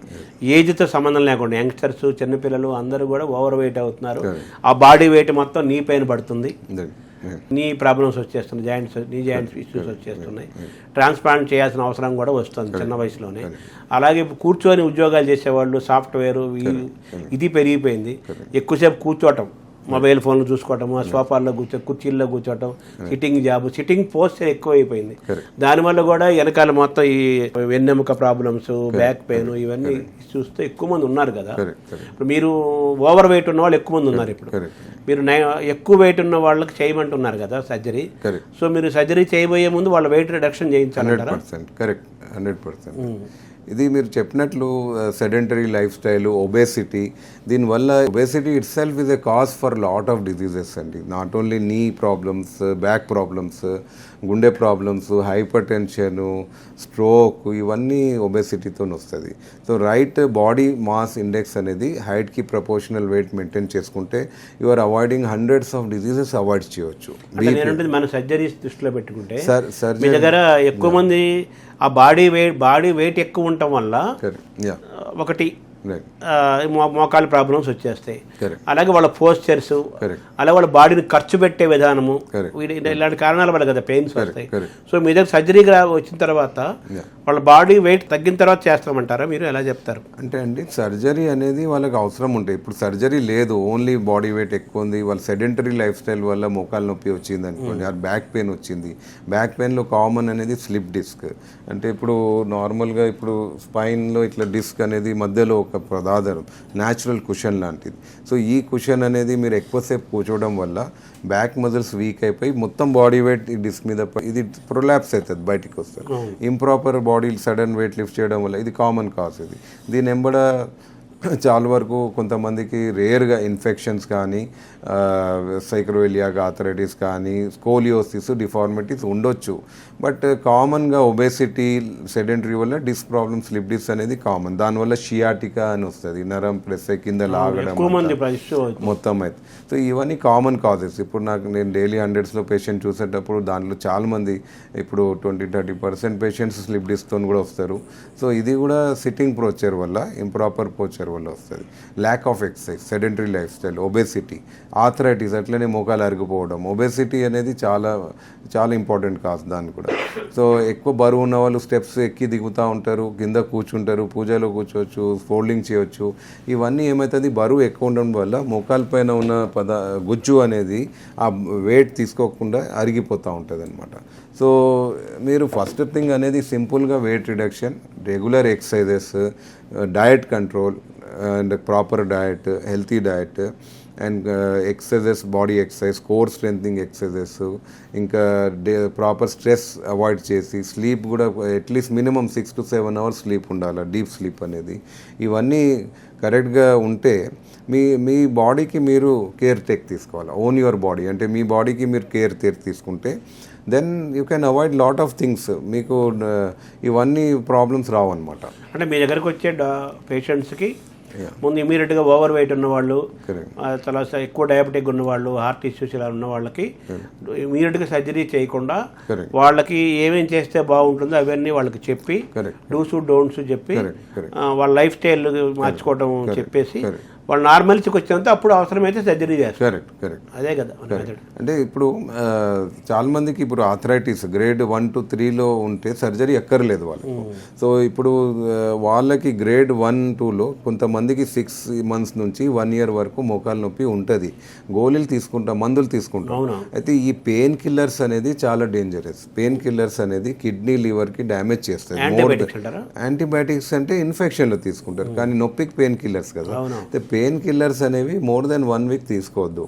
ఏజ్తో సంబంధం లేకుండా యంగ్స్టర్స్, చిన్నపిల్లలు అందరూ కూడా ఓవర్ వెయిట్ అవుతున్నారు. ఆ బాడీ వెయిట్ మొత్తం నీ పైన పడుతుంది, నీ ప్రాబ్లమ్స్ వచ్చేస్తున్నాయి, నీ జాయింట్స్ ఇష్యూస్ వచ్చేస్తున్నాయి. ట్రాన్స్ప్లాంట్ చేయాల్సిన అవసరం కూడా వస్తుంది చిన్న వయసులోనే. అలాగే కూర్చొని ఉద్యోగాలు చేసేవాళ్ళు, సాఫ్ట్వేర్, ఇది పెరిగిపోయింది. ఎక్కువసేపు కూర్చోవటం, మొబైల్ ఫోన్లు చూసుకోవటము, సోఫాల్లో కుర్చీల్లో కూర్చోవటం, సిట్టింగ్ పోస్చర్ ఎక్కువైపోయింది. దానివల్ల కూడా వెనకాల మొత్తం ఈ వెన్నెముక ప్రాబ్లమ్స్, బ్యాక్ పెయిన్, ఇవన్నీ చూస్తే ఎక్కువ మంది ఉన్నారు కదా. ఇప్పుడు మీరు ఓవర్ వెయిట్ ఉన్న వాళ్ళు ఎక్కువ మంది ఉన్నారు. ఇప్పుడు మీరు ఎక్కువ వెయిట్ ఉన్న వాళ్ళకి చేయమంటున్నారు కదా సర్జరీ. సో మీరు సర్జరీ చేయబోయే ముందు వాళ్ళ వెయిట్ రిడక్షన్ చేయించాలంటారా? 100%. ఇది మీరు చెప్పినట్లు సెడెంటరీ లైఫ్ స్టైల్, ఒబేసిటీ, దీనివల్ల obesity itself is a cause for lot of diseases అండి. Not only knee problems, back problems, గుండె ప్రాబ్లమ్స్, హైపర్ టెన్షన్, స్ట్రోక్, ఇవన్నీ ఒబేసిటీతో వస్తుంది. So right body mass index అనేది హైట్కి ప్రపోర్షనల్ వెయిట్ మెయింటైన్ చేసుకుంటే you are avoiding hundreds of diseases avoid చేయవచ్చు. మన సర్జరీస్ దృష్టిలో పెట్టుకుంటే మీ దగ్గర ఎక్కువ మంది ఆ బాడీ వెయిట్ ఎక్కువ ఉండటం వల్ల ఒకటి మోకాలు ప్రాబ్లమ్స్ వచ్చేస్తాయి. అలాగే వాళ్ళ పోస్చర్స్, అలాగే వాళ్ళ బాడీని ఖర్చు పెట్టే విధానము, ఇలాంటి కారణాల వల్ల కదా పెయిన్స్ వస్తాయి. సో మీ దగ్గర సర్జరీ వచ్చిన తర్వాత వాళ్ళ బాడీ వెయిట్ తగ్గిన తర్వాత చేస్తామంటారా? మీరు ఎలా చెప్తారు? అంటే అండి, సర్జరీ అనేది వాళ్ళకి అవసరం ఉంటాయి. ఇప్పుడు సర్జరీ లేదు, ఓన్లీ బాడీ వెయిట్ ఎక్కువ ఉంది, వాళ్ళ సెడెంటరీ లైఫ్ స్టైల్ వల్ల మోకాలు నొప్పి వచ్చింది అనుకోండి, ఆ బ్యాక్ పెయిన్ వచ్చింది. బ్యాక్ పెయిన్లో కామన్ అనేది స్లిప్ డిస్క్. అంటే ఇప్పుడు నార్మల్గా ఇప్పుడు స్పైన్లో ఇట్లా డిస్క్ అనేది మధ్యలో ఒక పదార్థం, న్యాచురల్ కుషన్ లాంటిది. సో ఈ కుషన్ అనేది మీరు ఎక్కువసేపు కూర్చోవడం వల్ల బ్యాక్ మజిల్స్ వీక్ అయిపోయి మొత్తం బాడీ వెయిట్ ఈ డిస్క్ మీద ఇది ప్రొలాప్స్ అవుతుంది, బయటికి వస్తుంది. Improper body sudden weight lift చేయడం వల్ల ఇది కామన్ కాజ్. ఇది దీని ఎంబడ చాలా వరకు కొంతమందికి రేర్గా ఇన్ఫెక్షన్స్ కానీ, సైక్రోఎలియాగా ఆర్థరైటిస్ కానీ, స్కోలియోసిస్, డిఫార్మిటీస్ ఉండొచ్చు. బట్ కామన్గా ఒబేసిటీ, సెడెంటరీ వల్ల డిస్క్ ప్రాబ్లమ్, స్లిప్ డిస్క్ అనేది కామన్. దానివల్ల షియాటికా అని వస్తుంది, నరం ప్రెస్ కింద లాగడం మొత్తం అయితే. సో ఇవన్నీ కామన్ కాజెస్. ఇప్పుడు నేను డైలీ 100sలో పేషెంట్ చూసేటప్పుడు దాంట్లో చాలామంది ఇప్పుడు 20-30% పేషెంట్స్ స్లిప్ డిస్క్తో కూడా వస్తారు. సో ఇది కూడా సిట్టింగ్ పోస్చర్ వల్ల, ఇంప్రాపర్ పోస్చర్ వల్ల వస్తుంది. Lack of exercise, sedentary lifestyle, obesity, arthritis, అట్లనే మోకాలు అరిగిపోవడం. ఒబేసిటీ అనేది చాలా చాలా ఇంపార్టెంట్ కాదు దాన్ని కూడా. సో ఎక్కువ బరువు ఉన్న వాళ్ళు స్టెప్స్ ఎక్కి దిగుతూ ఉంటారు, కింద కూర్చుంటారు, పూజలో కూర్చోవచ్చు, ఫోల్డింగ్ చేయొచ్చు. ఇవన్నీ ఏమవుతుంది, బరువు ఎక్కువ ఉండడం వల్ల మోకాల పైన ఉన్న గుజ్జు అనేది ఆ వెయిట్ తీసుకోకుండా అరిగిపోతూ ఉంటుంది అనమాట. సో మీరు ఫస్ట్ థింగ్ అనేది సింపుల్గా weight reduction, regular exercises, diet control and proper diet, healthy diet and exercises, body exercise, core strengthening exercises, ఇంకా ప్రాపర్ స్ట్రెస్ అవాయిడ్ చేసి స్లీప్ కూడా at least minimum 6 to 7 hours sleep ఉండాలి, డీప్ స్లీప్ అనేది. ఇవన్నీ కరెక్ట్గా ఉంటే మీ బాడీకి మీరు కేర్ తీసుకోవాలి. ఓన్ యువర్ బాడీ అంటే మీ బాడీకి మీరు కేర్ తీసుకుంటే then you can avoid lot of things. మీకు ఇవన్నీ ప్రాబ్లమ్స్ రావు అనమాట. అంటే మీ దగ్గరకు వచ్చే పేషెంట్స్కి ముందు ఇమీడియట్గా ఓవర్ వెయిట్ ఉన్నవాళ్ళు, తర్వాత ఎక్కువ డయాబెటిక్ ఉన్నవాళ్ళు, హార్ట్ ఇష్యూస్ ఇలా ఉన్న వాళ్ళకి ఇమీడియట్గా సర్జరీ చేయకుండా వాళ్ళకి ఏమేం చేస్తే బాగుంటుందో అవన్నీ వాళ్ళకి చెప్పి డూస్ డోంట్స్ చెప్పి వాళ్ళ లైఫ్ స్టైల్ మార్చుకోవడం చెప్పేసి వాళ్ళు నార్మల్స్కి వచ్చినంత అప్పుడు అవసరమైతే సర్జరీ చేస్తారు. కరెక్ట్. అదే కదా. అంటే ఇప్పుడు చాలా మందికి ఇప్పుడు ఆర్థరైటిస్ గ్రేడ్ 1 to 3లో ఉంటే సర్జరీ ఎక్కర్లేదు వాళ్ళకి. సో ఇప్పుడు వాళ్ళకి గ్రేడ్ 1, 2లో కొంతమందికి 6 months నుంచి 1 year వరకు మోకాలు నొప్పి ఉంటుంది. గోళీలు తీసుకుంటాం, మందులు తీసుకుంటాం. అయితే ఈ పెయిన్ కిల్లర్స్ అనేది చాలా డేంజరస్. పెయిన్ కిల్లర్స్ అనేది కిడ్నీ, లివర్కి డ్యామేజ్ చేస్తాయి. యాంటీబయాటిక్స్ అంటే ఇన్ఫెక్షన్లో తీసుకుంటారు, కానీ నొప్పికి పెయిన్ కిల్లర్స్ కదా. పెయిన్ కిల్లర్స్ అనేవి more than 1 week తీసుకోవద్దు.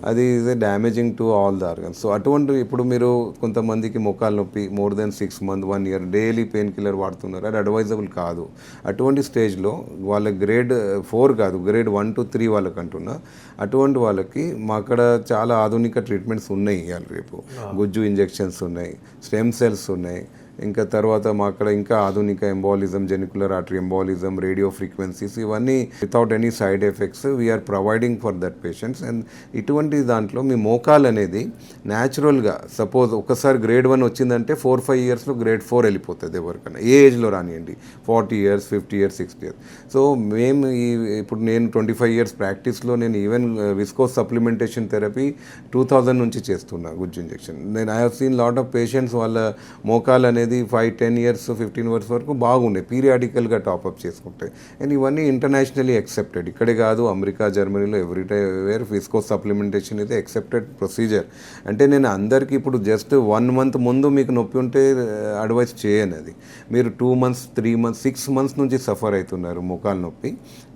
అది is damaging to all the organs. So అటువంటి ఇప్పుడు మీరు కొంతమందికి మోకాలు నొప్పి more than 6 months, 1 year daily painkiller వాడుతున్నారు, అది అడ్వైజబుల్ కాదు. అటువంటి స్టేజ్లో వాళ్ళ గ్రేడ్ 4 కాదు, గ్రేడ్ 1 to 3 వాళ్ళకి అంటున్నా. అటువంటి వాళ్ళకి మా అక్కడ చాలా ఆధునిక ట్రీట్మెంట్స్ ఉన్నాయి. ఇవాళ రేపు గుజ్జు ఇంజెక్షన్స్ ఉన్నాయి, స్టెమ్ సెల్స్ ఉన్నాయి, ఇంకా తర్వాత మా అక్కడ ఇంకా ఆధునిక embolism, genicular artery embolism, radio frequencies, ఇవన్నీ without any side effects we're providing for that patients. And ఇటువంటి దాంట్లో మీ మోకాలు అనేది న్యాచురల్గా సపోజ్ ఒకసారి గ్రేడ్ 1 వచ్చిందంటే 4-5 yearsలో గ్రేడ్ 4 వెళ్ళిపోతుంది ఎవరికైనా, ఏ ఏజ్లో రానియండి, 40 years, 50 years, 60 years. సో మేము ఇప్పుడు నేను 25 years ప్రాక్టీస్లో నేను ఈవెన్ విస్కోస్ సప్లిమెంటేషన్ థెరపీ 2000 నుంచి చేస్తున్నా, గుజ్జు ఇంజెక్షన్. నేను I have seen lot of patients వాళ్ళ మోకాలు అనేది 5-10 years, 15 years వరకు బాగుండే, పీరియాడికల్గా టాప్అప్ చేసుకుంటాయి. అండ్ ఇవన్నీ ఇంటర్నేషనలీ యాక్సెప్టెడ్. ఇక్కడే కాదు, అమెరికా, జర్మనీలో ఎవ్రీవేర్ విస్కోస్ సప్లిమెంటేషన్ ఇది యాక్సెప్టెడ్ ప్రొసీజర్. అంటే నేను అందరికీ ఇప్పుడు జస్ట్ 1 month ముందు మీకు నొప్పి ఉంటే అడ్వైస్ చేయను. అది మీరు 2 months, 3 months, 6 months నుంచి సఫర్ అవుతున్నారు మోకాలు నొప్పి,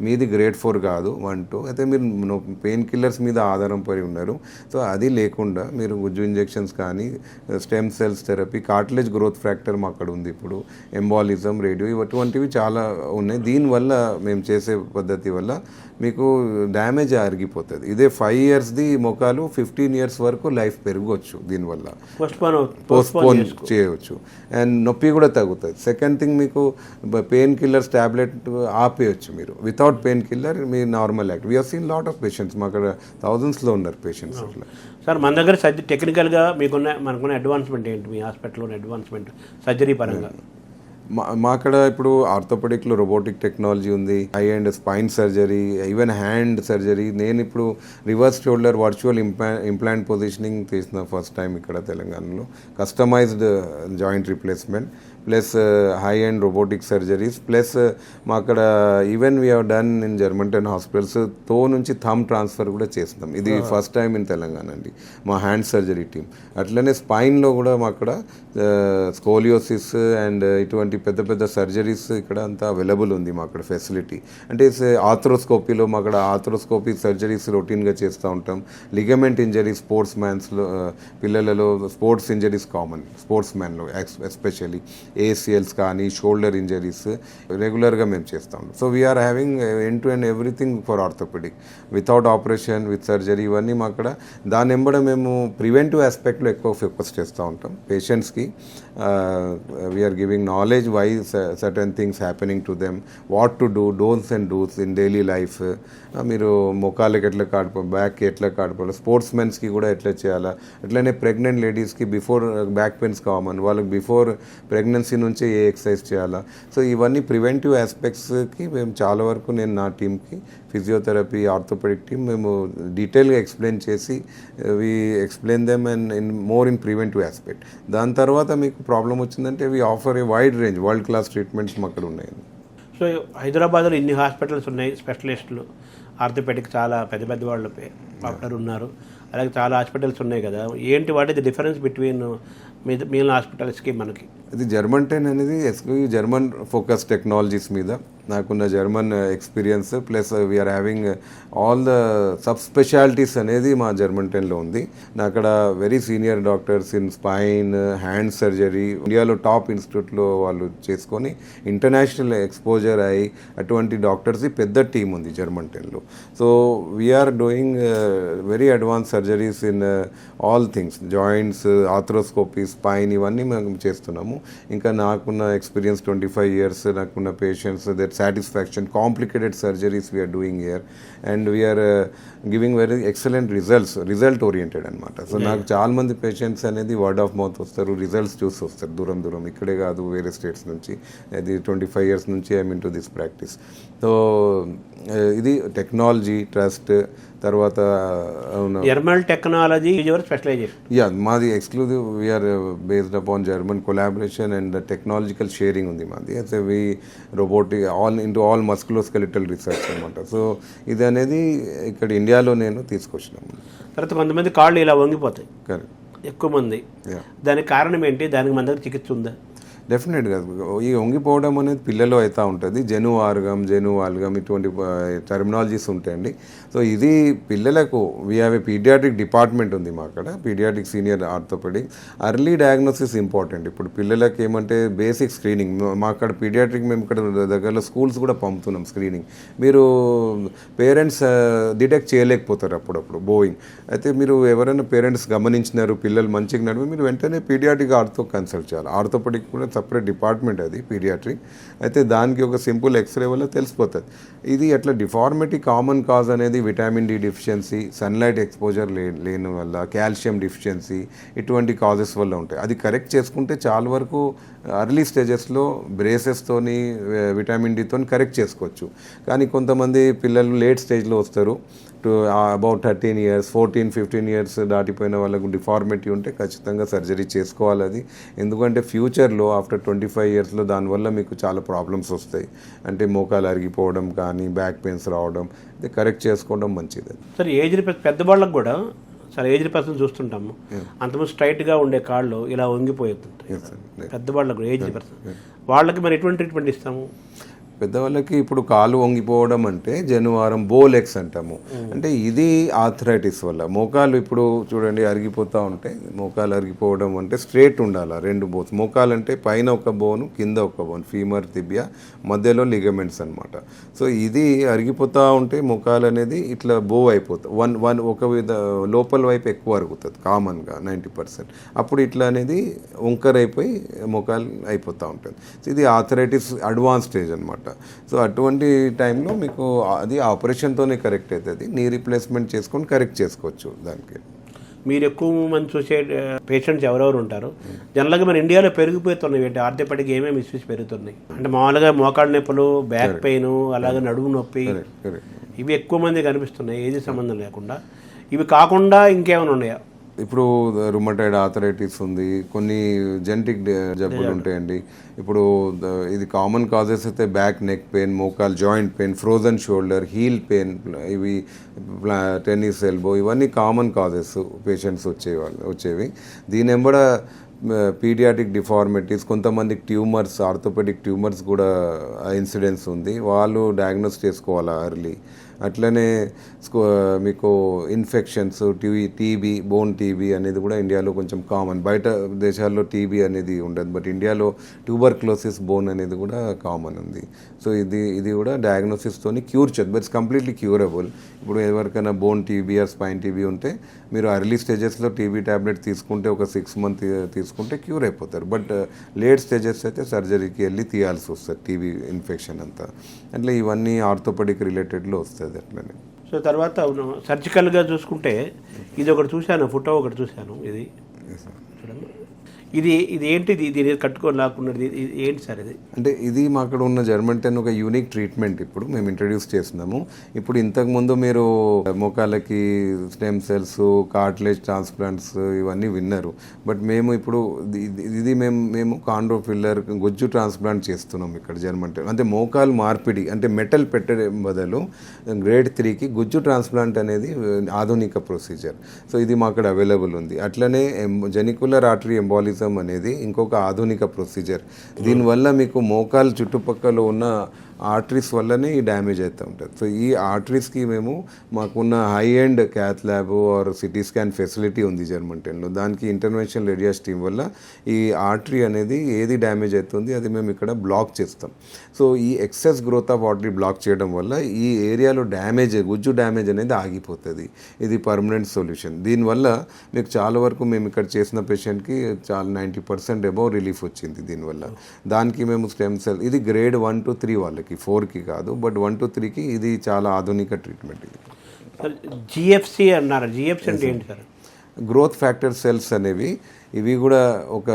మీది గ్రేడ్ 4 కాదు, 1, 2, అయితే మీరు పెయిన్ కిల్లర్స్ మీద ఆధారం పడి ఉన్నారు. సో అది లేకుండా మీరు గుజ్జు ఇంజెక్షన్స్ కానీ, stem cells therapy, cartilage growth factor మా అక్కడ ఉంది, ఇప్పుడు ఎంబాలిజం, రేడియో, ఇటువంటివి చాలా ఉన్నాయి. దీనివల్ల మేము చేసే పద్ధతి వల్ల మీకు డ్యామేజ్ అరిగిపోతుంది. ఇదే 5 yearsది మోకాలు 15 years వరకు లైఫ్ పెరగవచ్చు, దీనివల్ల పోస్ట్పోన్ చేయవచ్చు అండ్ నొప్పి కూడా తగ్గుతుంది. సెకండ్ థింగ్, మీకు పెయిన్ కిల్లర్స్ ట్యాబ్లెట్ ఆపేయచ్చు మీరు. Without pain killer me normal act. We have seen lot of patients, మా అక్కడ థౌజండ్స్లో ఉన్నారు పేషెంట్స్ అట్లా. సార్ మన దగ్గర టెక్నికల్గా మనకున్న అడ్వాన్స్మెంట్ ఏంటి, మీ హాస్పిటల్లోని అడ్వాన్స్మెంట్ సర్జరీ పరంగా? మా అక్కడ ఇప్పుడు ఆర్థోపెడిక్లో రోబోటిక్ టెక్నాలజీ ఉంది, high end spine surgery, even hand surgery. నేను ఇప్పుడు reverse shoulder virtual implant positioning చేసిన ఫస్ట్ టైం ఇక్కడ తెలంగాణలో. Customised joint replacement plus high end robotic surgeries plus మా అక్కడ even we have done in Germanten hospitals తో నుంచి థమ్ ట్రాన్స్ఫర్ కూడా చేస్తాం. ఇది ఫస్ట్ టైం ఇన్ తెలంగాణ అండి మా హ్యాండ్ సర్జరీ టీమ్. అట్లనే స్పైన్లో కూడా మా అక్కడ స్కోలియోసిస్ అండ్ ఇటువంటి పెద్ద పెద్ద సర్జరీస్ ఇక్కడ అంతా అవైలబుల్ ఉంది మా అక్కడ ఫెసిలిటీ. అంటే ఆర్థ్రోస్కోపీలో మా అక్కడ ఆర్థ్రోస్కోపీ సర్జరీస్ రొటీన్గా చేస్తూ ఉంటాం. లిగమెంట్ ఇంజరీ స్పోర్ట్స్ మ్యాన్స్లో పిల్లలలో స్పోర్ట్స్ ఇంజరీస్ కామన్, స్పోర్ట్స్ మ్యాన్లో ఎస్పెషల్లీ ఏసిఎల్స్ కానీ షోల్డర్ ఇంజరీస్ రెగ్యులర్గా మేము చేస్తాం. So we're having end to end everything for orthopaedic without operation with surgery. ఇవన్నీ మా అక్కడ దాని వెంబడ మేము ప్రివెంటివ్ ఆస్పెక్ట్లో ఎక్కువ ఫోకస్ చేస్తూ ఉంటాం పేషెంట్స్కి. We are giving knowledge why certain things happening to them, what to do, don'ts and dos in daily life. మీరు మొఖాలకి ఎట్లా కాడిపో, బ్యాక్కి ఎట్లా కాడిపోవాలి, స్పోర్ట్స్ మెన్స్కి కూడా ఎట్లా చేయాలా, అట్లనే ప్రెగ్నెంట్ లేడీస్కి బిఫోర్ బ్యాక్ పెయిన్స్ కామన్, వాళ్ళకి బిఫోర్ ప్రెగ్నెన్సీ ప్రెగ్నెన్సీ నుంచే ఏ ఎక్సర్సైజ్ చేయాలా, సో ఇవన్నీ ప్రివెంటివ్ ఆస్పెక్ట్స్కి మేము చాలా వరకు నేను నా టీంకి ఫిజియోథెరపీ ఆర్థోపెడిక్ టీమ్ మేము డీటెయిల్గా ఎక్స్ప్లెయిన్ చేసి we explain them and in preventive aspect. దాని తర్వాత మీకు ప్రాబ్లం వచ్చిందంటే we offer a wide range world class treatments అక్కడ ఉన్నాయి. సో హైదరాబాద్లో ఇన్ని హాస్పిటల్స్ ఉన్నాయి, స్పెషలిస్టులు ఆర్థోపెడిక్ చాలా పెద్ద పెద్ద వాళ్ళు డాక్టర్ ఉన్నారు, అలాగే చాలా హాస్పిటల్స్ ఉన్నాయి కదా, ఏంటి what is the difference between మిగిలిన హాస్పిటల్స్కి మనకి? ఇది జర్మన్-10 అనేది ఎక్స్క్లూజివ్ జర్మన్ ఫోకస్ టెక్నాలజీస్ మీద నాకున్న German experience plus we are having all the subspecialities అనేది మా జర్మన్-10లో ఉంది. నా అక్కడ very senior doctors in spine, hand surgery, ఇండియాలో టాప్ ఇన్స్టిట్యూట్లో వాళ్ళు చేసుకొని ఇంటర్నేషనల్ ఎక్స్పోజర్ అయ్యి అటువంటి డాక్టర్స్ పెద్ద టీం ఉంది జర్మన్-10లో. So we're doing very advance surgeries in all things, joints, arthroscopy, spine, ఇవన్నీ మేము చేస్తున్నాము. ఇంకా నాకున్న ఎక్స్పీరియన్స్ 25 years, నాకున్న patients that satisfaction, complicated surgeries we're doing here and we're giving very excellent result oriented అనమాట. సో నాకు చాలా మంది పేషెంట్స్ అనేది వర్డ్ ఆఫ్ మౌత్ వస్తారు, రిజల్ట్స్ చూసి వస్తారు దూరం ఇక్కడే కాదు వేరే స్టేట్స్ నుంచి. అది 25 years నుంచి I mean to this practice. So ఇది టెక్నాలజీ ట్రస్ట్. తర్వాత German technology your specialisation? Yeah, మాది exclusive we're based upon German collaboration and technological sharing ఉంది మాది. అయితే we robotic all musculoskeletal research అనమాట. సో ఇది అనేది ఇక్కడ ఇండియాలో నేను తీసుకొచ్చినాము. తర్వాత కొంతమంది కాళ్ళు ఇలా వంగిపోతాయి, కరెక్ట్, ఎక్కువ మంది. దానికి కారణం ఏంటి? దానికి మన దగ్గర చికిత్స ఉందా? డెఫినెట్గా ఈ వంగిపోవడం అనేది పిల్లలు అవుతూ ఉంటుంది. జెను ఆల్గమ్ ఇటువంటి టర్మినాలజీస్ ఉంటాయండి. సో ఇది పిల్లలకు we have a paediatric department ఉంది మా అక్కడ, paediatric senior orthopaedic. Early diagnosis important. ఇప్పుడు పిల్లలకి ఏమంటే బేసిక్ స్క్రీనింగ్ మా అక్కడ పీడియాట్రిక్ మేము ఇక్కడ దగ్గరలో స్కూల్స్ కూడా పంపుతున్నాం స్క్రీనింగ్. మీరు పేరెంట్స్ డిటెక్ట్ చేయలేకపోతారు అప్పుడప్పుడు బోయింగ్. అయితే మీరు ఎవరైనా పేరెంట్స్ గమనించినారు పిల్లలు మంచిగా నడిపి మీరు వెంటనే పీడియాట్రిక్ ఆర్థో కన్సల్ట్ చేయాలి. ఆర్థోపెడిక్ కూడా సపరేట్ డిపార్ట్మెంట్ అది పీడియాట్రిక్. అయితే దానికి ఒక సింపుల్ ఎక్స్రే వల్ల తెలిసిపోతుంది. ఇది అట్లా డిఫార్మిటీ కామన్ కాజ్ అనేది vitamin D deficiency, sunlight exposure లేని వల్ల, కాల్షియం డెఫిషియన్సీ, ఇటువంటి కాజెస్ వల్ల ఉంటాయి. అది కరెక్ట్ చేసుకుంటే చాలా వరకు అర్లీ స్టేజెస్లో బ్రేసెస్తోని విటమిన్ డితో కరెక్ట్ చేసుకోవచ్చు. కానీ కొంతమంది పిల్లలు లేట్ స్టేజ్లో వస్తారు, అబౌట్ 13 years 14-15 years దాటిపోయిన వాళ్ళకు డిఫార్మిటీ ఉంటే ఖచ్చితంగా సర్జరీ చేసుకోవాలి అది. ఎందుకంటే ఫ్యూచర్లో ఆఫ్టర్ 25 yearsలో దానివల్ల మీకు చాలా ప్రాబ్లమ్స్ వస్తాయి. అంటే మోకాలు అరిగిపోవడం కానీ బ్యాక్ పెయిన్స్ రావడం, ఇది కరెక్ట్ చేసుకోవడం మంచిది. సరే, ఏజ్డ్ పెద్దవాళ్ళకు కూడా సరే ఏజ్డ్ పర్సన్ చూస్తుంటాము, అంతమంది స్ట్రైట్గా ఉండే కాళ్ళు ఇలా వంగిపోతుంటాయి పెద్దవాళ్ళకు, ఏజ్డ్ పర్సన్ వాళ్ళకి మరి ఎటువంటి ట్రీట్మెంట్ ఇస్తాము? పెద్దవాళ్ళకి ఇప్పుడు కాలు వంగిపోవడం అంటే జనువారం బోలెక్స్ అంటాము. అంటే ఇది ఆర్థరైటిస్ వల్ల మోకాలు ఇప్పుడు చూడండి అరిగిపోతూ ఉంటాయి. మోకాలు అరిగిపోవడం అంటే స్ట్రేట్ ఉండాలి రెండు బోన్స్. మోకాలు అంటే పైన ఒక బోను కింద ఒక బోన్, ఫీమర్ తిబియా మధ్యలో లిగమెంట్స్ అనమాట. సో ఇది అరిగిపోతూ ఉంటే మోకాలు అనేది ఇట్లా బో అయిపోతుంది. ఒక లోపల వైపు ఎక్కువ అరుగుతుంది కామన్గా 90%. అప్పుడు ఇట్లా అనేది వంకర్ అయిపోయి మోకాలు అయిపోతూ ఉంటుంది. ఇది ఆర్థరైటిస్ అడ్వాన్స్ స్టేజ్ అనమాట. సో అటువంటి టైంలో మీకు అది ఆపరేషన్తోనే కరెక్ట్ అవుతుంది. నీ రీప్లేస్మెంట్ చేసుకొని కరెక్ట్ చేసుకోవచ్చు. దానికి మీరు ఎక్కువ మంది చూసే పేషెంట్స్ ఎవరెవరు ఉంటారు? జనరల్గా మన ఇండియాలో పెరిగిపోతున్నాయి ఏంటి ఆర్థోపెడిక్ ఏమేమి ఇష్యూస్ పెరుగుతున్నాయి అంటే మామూలుగా మోకాళ్ళ నొప్పులు, బ్యాక్ పెయిన్, అలాగే నడుము నొప్పి, ఇవి ఎక్కువ మంది కనిపిస్తున్నాయి ఏది సంబంధం లేకుండా. ఇవి కాకుండా ఇంకేమైనా ఉన్నాయా? ఇప్పుడు రుమటైడ్ ఆర్థరైటిస్ ఉంది, కొన్ని జెనెటిక్ జబ్బులు ఉంటాయండి. ఇప్పుడు ఇది కామన్ కాజెస్ అయితే బ్యాక్ నెక్ పెయిన్, మోకాల్ joint pain, frozen shoulder, heel pain, ఇవి టెన్నిస్ ఎల్బో, ఇవన్నీ కామన్ కాజెస్ పేషెంట్స్ వచ్చేవి. దీని వెంబడ పీడియాటిక్ డిఫార్మిటీస్, కొంతమందికి ట్యూమర్స్, ఆర్థోపెడిక్ ట్యూమర్స్ కూడా ఇన్సిడెన్స్ ఉంది. వాళ్ళు డయాగ్నోస్ చేసుకోవాలా ఎర్లీ. అట్లనే మీకు ఇన్ఫెక్షన్స్, టీబీ, బోన్ టీబీ అనేది కూడా ఇండియాలో కొంచెం కామన్. బయట దేశాల్లో టీబీ అనేది ఉండదు, బట్ ఇండియాలో ట్యూబర్క్లోసిస్ బోన్ అనేది కూడా కామన్ ఉంది. సో ఇది కూడా డయాగ్నోసిస్తోని క్యూర్ చేయదు, బట్ ఇట్స్ కంప్లీట్లీ క్యూరబుల్. ఇప్పుడు ఎవరికైనా bone TB or spine TB ఉంటే మీరు అర్లీ స్టేజెస్లో టీబీ ట్యాబ్లెట్ తీసుకుంటే ఒక 6 months తీసుకుంటే క్యూర్ అయిపోతారు. బట్ లేట్ స్టేజెస్ అయితే సర్జరీకి వెళ్ళి తీయాల్సి వస్తుంది టీబీ ఇన్ఫెక్షన్ అంతా. అట్లా ఇవన్నీ ఆర్థోపెడిక్ రిలేటెడ్లో వస్తుంది అట్లనే. సో తర్వాత సర్జికల్గా చూసుకుంటే ఇది ఒకటి చూశాను, ఫోటో ఒకటి చూశాను. ఇది మేడం. ఇది ఏంటిది, దీని కట్టుకొని లాక్కున్నది ఏంటి సార్ ఇది? అంటే ఇది మా అక్కడ ఉన్న జర్మంటెన్ ఒక యూనిక్ ట్రీట్మెంట్ ఇప్పుడు మేము ఇంట్రడ్యూస్ చేస్తున్నాము. ఇప్పుడు ఇంతకుముందు మీరు మోకాళ్ళకి స్టెమ్ సెల్స్, కార్టిలేజ్ ట్రాన్స్ప్లాంట్స్ ఇవన్నీ విన్నారు. బట్ మేము ఇప్పుడు ఇది మేము కాండ్రో ఫిల్లర్, గుజ్జు ట్రాన్స్ప్లాంట్ చేస్తున్నాం ఇక్కడ జర్మంటెన్. అంటే మోకాలు మార్పిడి, అంటే మెటల్ పెట్టే బదులు గ్రేడ్ 3కి గుజ్జు ట్రాన్స్ప్లాంట్ అనేది ఆధునిక ప్రొసీజర్. సో ఇది మా అక్కడ అవైలబుల్ ఉంది. అట్లనే జెనికులర్ ఆర్టరీ ఎంబాలిజం అనేది ఇంకొక ఆధునిక ప్రొసీజర్. దీనివల్ల మీకు మోకాలు చుట్టుపక్కల ఉన్న ఆర్టరీస్ వల్లనే ఈ డ్యామేజ్ అవుతూ ఉంటుంది. సో ఈ ఆర్టరీస్కి మేము మాకున్న high end cath lab or CT scan facility ఉంది జర్మంటెన్లో. దానికి ఇంటర్వెన్షనల్ రేడియాస్ టీమ్ వల్ల ఈ ఆర్టరీ అనేది ఏది డ్యామేజ్ అవుతుంది అది మేము ఇక్కడ బ్లాక్ చేస్తాం. సో ఈ excess growth of artery block చేయడం వల్ల ఈ ఏరియాలో గుజ్జు డ్యామేజ్ అనేది ఆగిపోతుంది. ఇది పర్మనెంట్ సొల్యూషన్. దీనివల్ల మీకు చాలా వరకు మేము ఇక్కడ చేసిన పేషెంట్కి చాలా 90% అబౌవ్ రిలీఫ్ వచ్చింది దీనివల్ల. దానికి మేము స్టెమ్ సెల్, ఇది గ్రేడ్ 1 to 3 వాళ్ళకి, 4కి కాదు, బట్ 1 to 3కి ఇది చాలా ఆధునిక ట్రీట్మెంట్. ఇది జిఎఫ్సి అన్నారు. జిఎఫ్సి అంటే ఏంటి సార్? గ్రోత్ ఫ్యాక్టర్ సెల్స్ అనేవి, ఇవి కూడా ఒక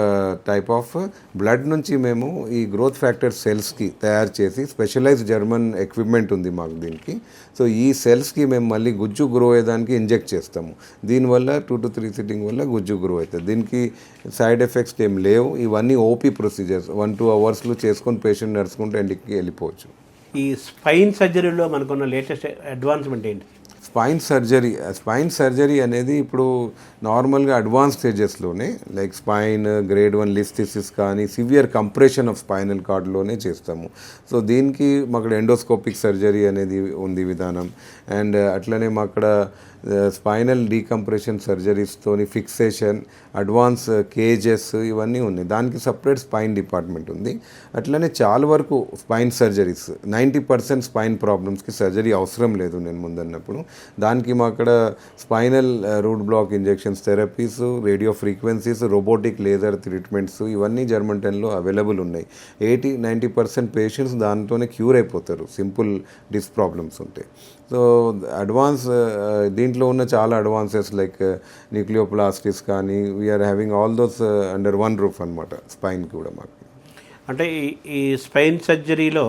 టైప్ ఆఫ్ బ్లడ్ నుంచి మేము ఈ గ్రోత్ ఫ్యాక్టర్ సెల్స్కి తయారు చేసి స్పెషలైజ్డ్ జర్మన్ ఎక్విప్మెంట్ ఉంది మాకు దీనికి. సో ఈ సెల్స్కి మేము మళ్ళీ గుజ్జు గ్రో అయ్యేదానికి ఇంజెక్ట్ చేస్తాము. దీనివల్ల 2 to 3 సిట్టింగ్ వల్ల గుజ్జు గ్రో అవుతుంది. దీనికి సైడ్ ఎఫెక్ట్స్ ఏం లేవు. ఇవన్నీ ఓపీ ప్రొసీజర్స్, 1-2 అవర్స్లో చేసుకొని పేషెంట్ నడుచుకుంటూ ఇంటికి వెళ్ళిపోవచ్చు. ఈ స్పైన్ సర్జరీలో మనకున్న లేటెస్ట్ అడ్వాన్స్మెంట్ ఏంటి? స్పైన్ సర్జరీ అనేది ఇప్పుడు నార్మల్గా అడ్వాన్స్ స్టేజెస్లోనే, లైక్ స్పైన్ గ్రేడ్ 1 లిస్థిసిస్ కానీ సివియర్ కంప్రెషన్ ఆఫ్ స్పైనల్ కార్డ్లోనే చేస్తాము. సో దీనికి మాకు ఎండోస్కోపిక్ సర్జరీ అనేది ఉంది విధానం. అండ్ అట్లనే మా అక్కడ స్పైనల్ డీకంప్రెషన్ సర్జరీస్తోని ఫిక్సేషన్, అడ్వాన్స్ కేజెస్ ఇవన్నీ ఉన్నాయి. దానికి సపరేట్ స్పైన్ డిపార్ట్మెంట్ ఉంది. అట్లనే చాలా వరకు స్పైన్ సర్జరీస్ 90% స్పైన్ ప్రాబ్లమ్స్కి సర్జరీ అవసరం లేదు నేను ముందన్నప్పుడు. దానికి మా అక్కడ spinal root block injections therapies, radio frequencies, robotic laser treatments ఇవన్నీ జర్మంటెన్లో అవైలబుల్ ఉన్నాయి. 80-90% పేషెంట్స్ దాంతోనే క్యూర్ అయిపోతారు సింపుల్ డిస్క్ ప్రాబ్లమ్స్ ఉంటాయి. సో దీంట్లో ఉన్న చాలా అడ్వాన్సెస్ లైక్ న్యూక్లియోప్లాస్టిస్ కానీ we are having all those under one roof అనమాట. స్పైన్ కూడా మాకు అంటే ఈ స్పైన్ సర్జరీలో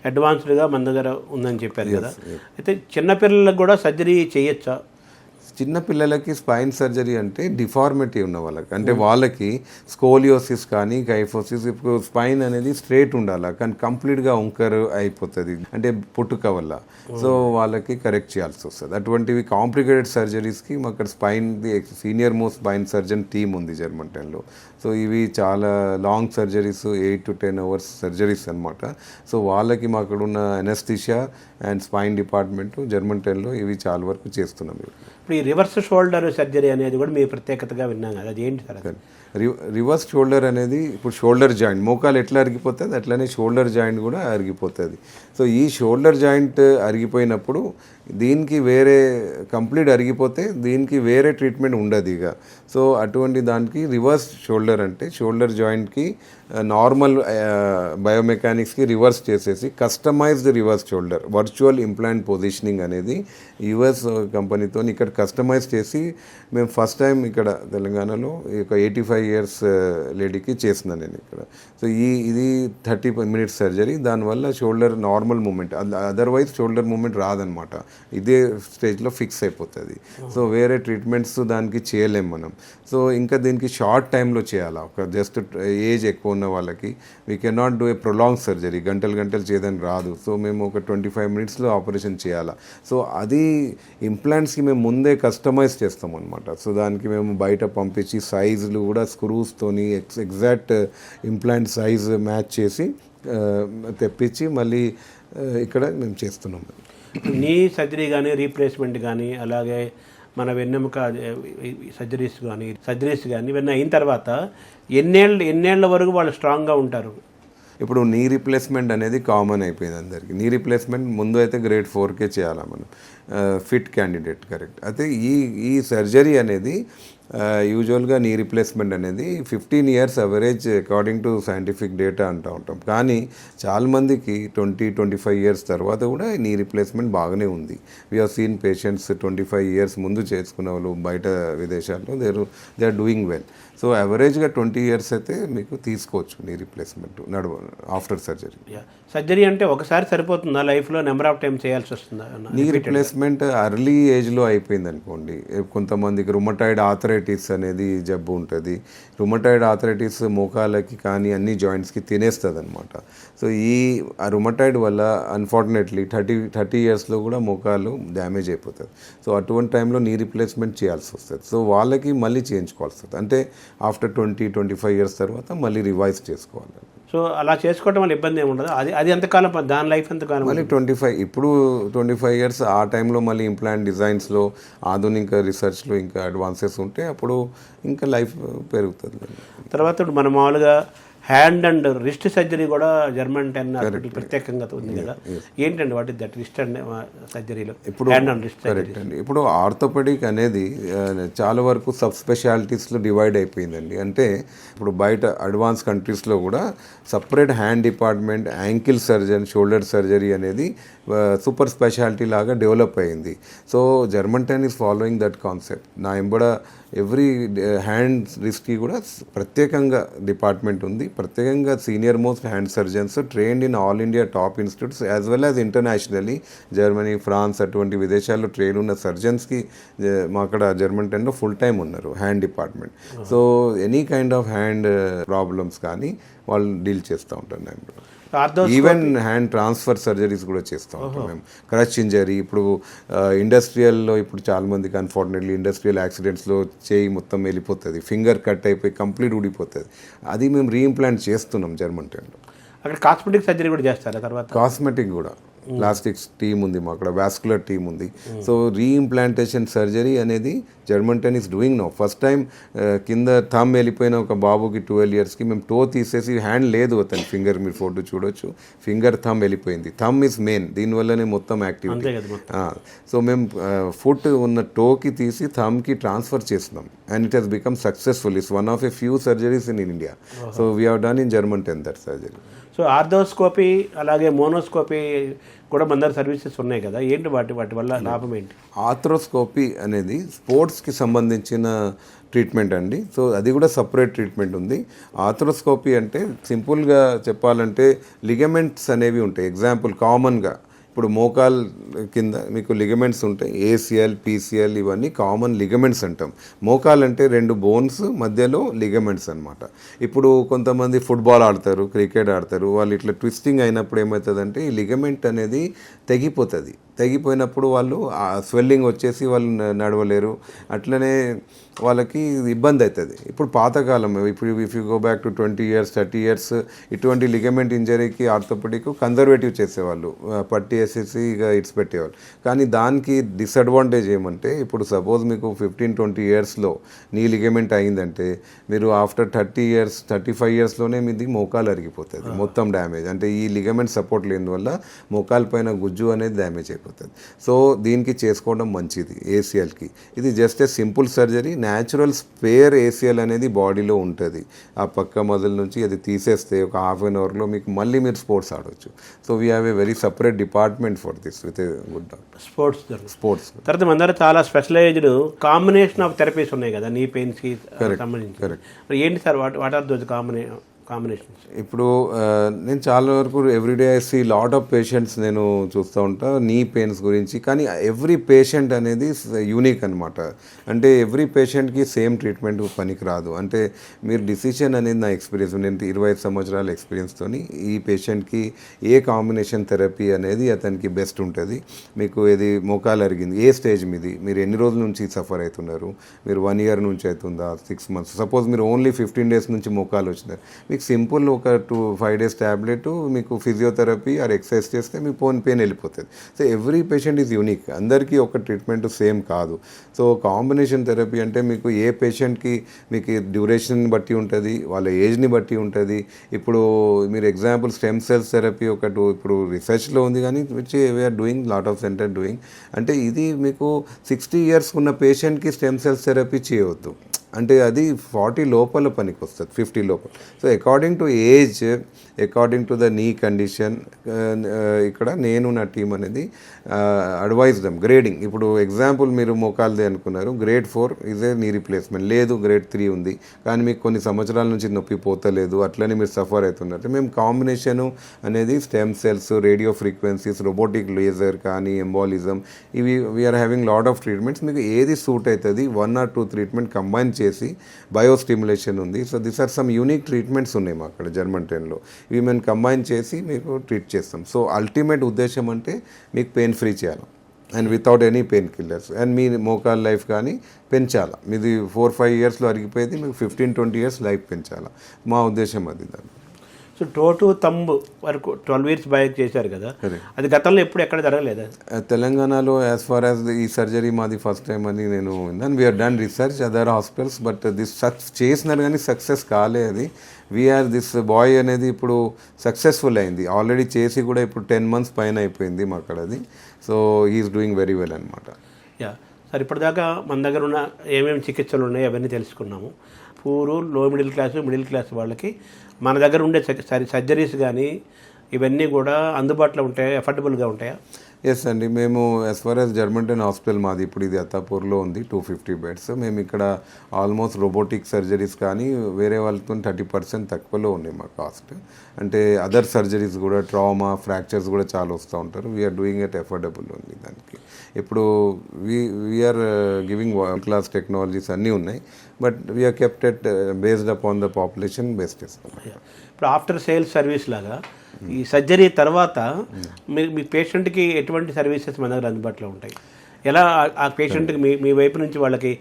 అడ్వాన్స్డ్గా మన దగ్గర ఉందని చెప్పారు కదా. అయితే చిన్నపిల్లలకు కూడా సర్జరీ చేయొచ్చా? చిన్నపిల్లలకి స్పైన్ సర్జరీ అంటే డిఫార్మిటీ ఉన్న వాళ్ళకి, అంటే వాళ్ళకి స్కోలియోసిస్ కానీ కైఫోసిస్, ఇప్పుడు స్పైన్ అనేది స్ట్రేట్ ఉండాలి కానీ కంప్లీట్గా వంకర్ అయిపోతుంది అంటే పుట్టుక వల్ల. సో వాళ్ళకి కరెక్ట్ చేయాల్సి వస్తుంది. అటువంటివి కాంప్లికేటెడ్ సర్జరీస్కి అక్కడ స్పైన్ది senior most spine surgeon team ఉంది జర్మంటెన్లో. సో ఇవి చాలా long surgeries, 8 to 10 hours surgeries అనమాట. సో వాళ్ళకి మా అక్కడ ఉన్న అనస్థీషియా అండ్ స్పైన్ డిపార్ట్మెంట్ జర్మంటెన్లో ఇవి చాలా వరకు చేస్తున్నాం. ఇప్పుడు ఈ రివర్స్ షోల్డర్ సర్జరీ అనేది కూడా మీ ప్రత్యేకతగా విన్నాం కదా, అది ఏంటి సార్? రివర్స్ షోల్డర్ అనేది ఇప్పుడు షోల్డర్ జాయింట్, మోకాలు ఎట్లా అరిగిపోతుంది అట్లనే షోల్డర్ జాయింట్ కూడా అరిగిపోతుంది. సో ఈ షోల్డర్ జాయింట్ అరిగిపోయినప్పుడు దీనికి వేరే కంప్లీట్ అరిగిపోతే దీనికి వేరే ట్రీట్మెంట్ ఉండదు ఇక. సో అటువంటి దానికి రివర్స్ షోల్డర్ అంటే షోల్డర్ జాయింట్కి నార్మల్ బయోమెకానిక్స్కి రివర్స్ చేసేసి customised reverse shoulder virtual implant positioning అనేది యుఎస్ కంపెనీతో ఇక్కడ కస్టమైజ్ చేసి మేము ఫస్ట్ టైం ఇక్కడ తెలంగాణలో ఒక 85 years లేడీకి చేస్తున్నాను నేను ఇక్కడ. సో ఇది 30 minutes సర్జరీ. దానివల్ల shoulder normal movement, otherwise shoulder movement రాదనమాట, ఇదే స్టేజ్లో ఫిక్స్ అయిపోతుంది. సో వేరే ట్రీట్మెంట్స్ దానికి చేయలేం మనం. సో ఇంకా దీనికి షార్ట్ టైంలో చేయాలా, ఒక జస్ట్ ఏజ్ ఎక్కువ ఉన్న వాళ్ళకి we can not do a prolong surgery, గంటలు చేయడానికి రాదు. సో మేము ఒక 25 minutesలో ఆపరేషన్ చేయాలా. సో అది ఇంప్లాంట్స్కి మేము ముందే కస్టమైజ్ చేస్తాం అనమాట. సో దానికి మేము బయట పంపించి సైజులు కూడా స్క్రూస్తోని ఎగ్జాక్ట్ ఇంప్లాంట్ సైజ్ మ్యాచ్ చేసి తెప్పించి మళ్ళీ ఇక్కడ మేము చేస్తున్నాం. నీ సర్జరీ కానీ రీప్లేస్మెంట్ కానీ అలాగే మన వెన్నెముక సర్జరీస్ కానీ ఇవన్నీ అయిన తర్వాత ఎన్నేళ్ల వరకు వాళ్ళు స్ట్రాంగ్గా ఉంటారు? ఇప్పుడు నీ రీప్లేస్మెంట్ అనేది కామన్ అయిపోయింది అందరికీ. నీ రీప్లేస్మెంట్ ముందు అయితే గ్రేడ్ 4కే చేయాలా మనం, ఫిట్ క్యాండిడేట్ కరెక్ట్. అయితే ఈ సర్జరీ అనేది యూజువల్గా నీ రీప్లేస్మెంట్ అనేది 15 years average according to scientific data అంటూ ఉంటాం. కానీ చాలామందికి 20-25 years తర్వాత కూడా నీ రీప్లేస్మెంట్ బాగానే ఉంది. We have seen patients 25 years ముందు చేసుకున్న వాళ్ళు బయట విదేశాల్లో they are doing well. So యావరేజ్గా 20 years అయితే మీకు తీసుకోవచ్చు knee replacement after surgery. Surgery అంటే ఒకసారి సరిపోతుందా, లైఫ్లో నెంబర్ ఆఫ్ టైం చేయాల్సి వస్తుందా? నీ రీప్లేస్మెంట్ అర్లీ ఏజ్లో అయిపోయింది అనుకోండి. కొంతమందికి రుమటాయిడ్ ఆర్థరైటిస్ అనేది జబ్బు ఉంటుంది. రుమటాయిడ్ ఆర్థరైటిస్ మోకాళ్ళకి కానీ అన్ని జాయింట్స్కి తినేస్తుంది అనమాట. సో ఈ రుమటాయిడ్ వల్ల అన్ఫార్చునేట్లీ 30 yearsలో కూడా మోకాళ్ళు డ్యామేజ్ అయిపోతుంది. సో అటువంటి టైంలో నీ రీప్లేస్మెంట్ చేయాల్సి వస్తుంది. సో వాళ్ళకి మళ్ళీ చేయించుకోవాల్సి వస్తుంది. అంటే ఆఫ్టర్ 20-25 years తర్వాత మళ్ళీ రివైజ్ చేసుకోవాలి. సో అలా చేసుకోవడం వల్ల ఇబ్బంది ఏమి ఉండదు. అది ఎంతకాలం, దాని లైఫ్ ఎంతకాలం? మళ్ళీ 25 years ఆ టైంలో మళ్ళీ ఇంప్లాంట్ డిజైన్స్లో ఆధునిక రీసెర్చ్లో ఇంకా అడ్వాన్సెస్ ఉంటే అప్పుడు ఇంకా లైఫ్ పెరుగుతుంది. తర్వాత ఇప్పుడు మనం మామూలుగా హ్యాండ్ అండ్ రిస్ట్ సర్జరీ కూడా జర్మన్ 10 హాస్పిటల్ ప్రత్యేకంగా ఉంది కదా, ఏంటండి వాటి దట్ రిస్ట్ అండ్ సర్జరీలో ఇప్పుడు హ్యాండ్ అండ్ రిస్ట్ కరెక్ట్ అండి. ఇప్పుడు ఆర్థోపెడిక్ అనేది చాలా వరకు సబ్ స్పెషాలిటీస్లో డివైడ్ అయిపోయిందండి. అంటే ఇప్పుడు బయట అడ్వాన్స్ కంట్రీస్లో కూడా separate hand department, ankle surgeon, shoulder surgery అనేది సూపర్ స్పెషాలిటీ లాగా డెవలప్ అయింది. So German 10 is following that concept. నా ఎంబడ ఎవ్రీ హ్యాండ్ రిస్ట్కి కూడా ప్రత్యేకంగా డిపార్ట్మెంట్ ఉంది. ప్రత్యేకంగా senior most hand surgeons trained in all India top institutes as well as internationally Germany, France అటువంటి విదేశాల్లో ట్రైన్ ఉన్న సర్జన్స్కి మా అక్కడ జర్మన్ 10లో ఫుల్ టైం ఉన్నారు hand department. So any kind of hand problems కానీ వాళ్ళు డీల్ చేస్తూ ఉంటారు. నేను ఈవెన్ హ్యాండ్ ట్రాన్స్ఫర్ సర్జరీస్ కూడా చేస్తూ ఉంటాం మేము. క్రచ్ ఇంజరీ, ఇప్పుడు ఇండస్ట్రియల్లో ఇప్పుడు చాలామందికి అన్ఫార్చునేట్లీ ఇండస్ట్రియల్ యాక్సిడెంట్స్లో చేయి మొత్తం వెళ్ళిపోతుంది, ఫింగర్ కట్ అయిపోయి కంప్లీట్ ఊడిపోతుంది. అది మేము రీఇంప్లాంట్ చేస్తున్నాం జర్మన్ 10లో. అక్కడ కాస్మెటిక్ సర్జరీ కూడా చేస్తారా? తర్వాత కాస్మెటిక్ కూడా ప్లాస్టిక్స్ టీమ్ ఉంది, మా అక్కడ వాస్కులర్ టీమ్ ఉంది. సో రీఇంప్లాంటేషన్ సర్జరీ అనేది German 10 is doing no. First time కింద థమ్ వెళ్ళిపోయిన ఒక బాబుకి 12 yearsకి మేము టో తీసేసి, హ్యాండ్ లేదు అతని ఫింగర్, మీరు ఫోటో చూడొచ్చు, ఫింగర్ థమ్ వెళ్ళిపోయింది. థమ్ ఈజ్ మెయిన్, దీనివల్లనే మొత్తం యాక్టివిటీ. సో మేము ఫుట్ ఉన్న టోకి తీసి థమ్కి ట్రాన్స్ఫర్ చేస్తున్నాం and it has become successful. It's one of a few surgeries in India. So we have done in German 10 that surgery. So arthroscopy అలాగే మోనోస్కోపీ కూడా మన దగ్గర సర్వీసెస్ ఉన్నాయి కదా, ఏంటి వాటి వల్ల లాభం ఏంటి? ఆర్థ్రోస్కోపీ అనేది స్పోర్ట్స్కి సంబంధించిన ట్రీట్మెంట్ అండి. సో అది కూడా సపరేట్ ట్రీట్మెంట్ ఉంది. ఆర్థ్రోస్కోపీ అంటే సింపుల్గా చెప్పాలంటే లిగమెంట్స్ అనేవి ఉంటాయి. ఎగ్జాంపుల్ కామన్గా ఇప్పుడు మోకాల్ కింద మీకు లిగమెంట్స్ ఉంటాయి, ఏసిఎల్, పీసీఎల్, ఇవన్నీ కామన్ లిగమెంట్స్ అంటాం. మోకాల్ అంటే 2 బోన్స్ మధ్యలో లిగమెంట్స్ అనమాట. ఇప్పుడు కొంతమంది ఫుట్బాల్ ఆడతారు, క్రికెట్ ఆడతారు, వాళ్ళు ఇట్లా ట్విస్టింగ్ అయినప్పుడు ఏమవుతుందంటే ఈ లిగమెంట్ అనేది తెగిపోతుంది. తెగిపోయినప్పుడు వాళ్ళు స్వెల్లింగ్ వచ్చేసి వాళ్ళు నడవలేరు, అట్లనే వాళ్ళకి ఇబ్బంది అవుతుంది. ఇప్పుడు పాతకాలం, ఇప్పుడు if you go back to 20 years 30 years ఇటువంటి లిగమెంట్ ఇంజరీకి ఆర్థోపెడిక్ కన్జర్వేటివ్ చేసేవాళ్ళు, పట్టి వేసేసి ఇక ఇట్స్ పెట్టేవాళ్ళు. కానీ దానికి డిసడ్వాంటేజ్ ఏమంటే ఇప్పుడు సపోజ్ మీకు 15-20 yearsలో నీ లిగమెంట్ అయిందంటే మీరు ఆఫ్టర్ 30 years 35 yearsలోనే మీది మోకాలు అరిగిపోతుంది, మొత్తం డ్యామేజ్. అంటే ఈ లిగమెంట్ సపోర్ట్ లేనివల్ల మోకాల పైన గుజ్జు అనేది డ్యామేజ్ అయిపోతుంది. సో దీనికి చేసుకోవడం మంచిది ఏసీఎల్కి. ఇది just a simple surgery. Natural spare ACL అనేది బాడీలో ఉంటుంది. ఆ పక్క మొదల నుంచి అది తీసేస్తే ఒక ½ an hourలో మీకు మళ్ళీ మీరు స్పోర్ట్స్ ఆడవచ్చు. So we have a very separate department for this with good sports. తర్వాత మన దగ్గర చాలా స్పెషలైజ్డ్ కాంబినేషన్ ఆఫ్ థెరపీస్ ఉన్నాయి కదా నీ పెయిన్స్కి సంబంధించి. ఏంటి sir what are those combinations? ఇప్పుడు నేను చాలా వరకు everyday I see lot of patients నేను చూస్తూ ఉంటా నీ పెయిన్స్ గురించి. కానీ ఎవ్రీ పేషెంట్ అనేది యూనిక్ అనమాట. అంటే ఎవ్రీ పేషెంట్కి సేమ్ ట్రీట్మెంట్ పనికి రాదు. అంటే మీరు డిసిషన్ అనేది నా ఎక్స్పీరియన్స్, నేను 25 సంవత్సరాల ఎక్స్పీరియన్స్తో ఈ పేషెంట్కి ఏ కాంబినేషన్ థెరపీ అనేది అతనికి బెస్ట్ ఉంటుంది. మీకు ఏది మోకాలు అరిగింది, ఏ స్టేజ్ మీది, మీరు ఎన్ని రోజుల నుంచి సఫర్ అవుతున్నారు, మీరు 1 year నుంచి అవుతుందా, 6 months, సపోజ్ మీరు ఓన్లీ 15 days నుంచి మోకాలు వచ్చినారు, మీకు సింపుల్ ఒక 2-5 days ట్యాబ్లెట్, మీకు ఫిజియోథెరపీ ఆర్ ఎక్సర్సైజ్ చేస్తే మీ పెయిన్ వెళ్ళిపోతుంది. So every patient is unique, అందరికీ ఒక ట్రీట్మెంట్ సేమ్ కాదు. సో కాంబినేషన్ థెరపీ అంటే మీకు ఏ పేషెంట్కి మీకు డ్యూరేషన్ బట్టి ఉంటుంది, వాళ్ళ ఏజ్ని బట్టి ఉంటుంది. ఇప్పుడు మీరు ఎగ్జాంపుల్ స్టెమ్ సెల్స్ థెరపీ ఇప్పుడు రీసెర్చ్లో ఉంది, కానీ which we are doing lot of centre doing. అంటే ఇది మీకు 60 years ఉన్న పేషెంట్కి స్టెమ్ సెల్స్ థెరపీ చేయవద్దు. అంటే అది 40 లోపల పనికి వస్తుంది, 50 లోపల. So according to age, according to the నీ కండిషన్, ఇక్కడ నేను నా టీం అనేది అడ్వైజ్ దమ్ గ్రేడింగ్. ఇప్పుడు ఎగ్జాంపుల్ మీరు మోకాల్దే అనుకున్నారు, grade 4 is a knee replacement, లేదు గ్రేడ్ 3 ఉంది కానీ మీకు కొన్ని సంవత్సరాల నుంచి నొప్పి పోతలేదు, అట్లనే మీరు సఫర్ అవుతున్నారు. మేము కాంబినేషను అనేది stem cells, radio frequencies, robotic laser కానీ ఎంబాలిజం, ఇవి we are having lot of treatments. మీకు ఏది సూట్ అవుతుంది 1 or 2 ట్రీట్మెంట్ కంబైన్ చేసి బయోస్టిమ్యులేషన్ ఉంది. So this are some unique treatments ఉన్నాయి మా అక్కడ జర్మన్ 10లో. ఇవి మేము కంబైన్ చేసి మీకు ట్రీట్ చేస్తాం. సో అల్టిమేట్ ఉద్దేశం అంటే మీకు పెయిన్ ఫ్రీ చేయాలి and without any painkillers. And మీ మోకాల్ లైఫ్ కానీ పెంచాలా, మీది 4-5 ఇయర్స్లో అరిగిపోయేది మీకు 15-20 ఇయర్స్ లైఫ్ పెంచాలా, మా ఉద్దేశం అది. దాన్ని సో టోటు తంబ్ వరకు 12 ఇయర్స్ బ్యాక్ చేశారు కదా, అది గతంలో ఎప్పుడు ఎక్కడ జరగలేదా? తెలంగాణలో యాజ్ ఫార్ యాజ్ ఈ సర్జరీ మాది ఫస్ట్ టైం అని నేను విన్నాను. We are done research other hospitals, but this చేసినారు కానీ సక్సెస్ కాలే. అది వీఆర్ దిస్ బాయ్ అనేది ఇప్పుడు సక్సెస్ఫుల్ అయింది, ఆల్రెడీ చేసి కూడా ఇప్పుడు 10 months పైన అయిపోయింది మా అక్కడ అది. So he is doing very well అనమాట. యా సార్, ఇప్పటిదాకా మన దగ్గర ఉన్న ఏమేమి చికిత్సలు ఉన్నాయి అవన్నీ తెలుసుకున్నాము. పూరు, లో మిడిల్ క్లాస్ వాళ్ళకి మన దగ్గర ఉండే సర్జరీస్ కానీ ఇవన్నీ కూడా అందుబాటులో ఉంటాయా, ఎఫర్డబుల్గా ఉంటాయా? ఎస్ అండి, మేము as far as German 10 hospital మాది ఇప్పుడు ఇది అత్తాపూర్లో ఉంది, 250 బెడ్స్. మేము ఇక్కడ ఆల్మోస్ట్ రోబోటిక్ సర్జరీస్ కానీ వేరే వాళ్ళతో 30% తక్కువలో ఉన్నాయి మా కాస్ట్. అంటే అదర్ సర్జరీస్ కూడా, ట్రామా, ఫ్రాక్చర్స్ కూడా చాలా వస్తూ ఉంటారు. వీఆర్ డూయింగ్ ఇట్ ఎఫర్డబుల్ ఉంది దానికి. ఇప్పుడు we are giving world class technologies అన్నీ ఉన్నాయి, but we are kept it based upon the population best ఇస్తాం. ఇప్పుడు ఆఫ్టర్ సేల్స్ సర్వీస్ లాగా ఈ సర్జరీ తర్వాత మీ పేషెంట్కి ఎటువంటి సర్వీసెస్ మన దగ్గర అందుబాటులో ఉంటాయి? ఎలా ఆ పేషెంట్కి మీ వైపు నుంచి వాళ్ళకి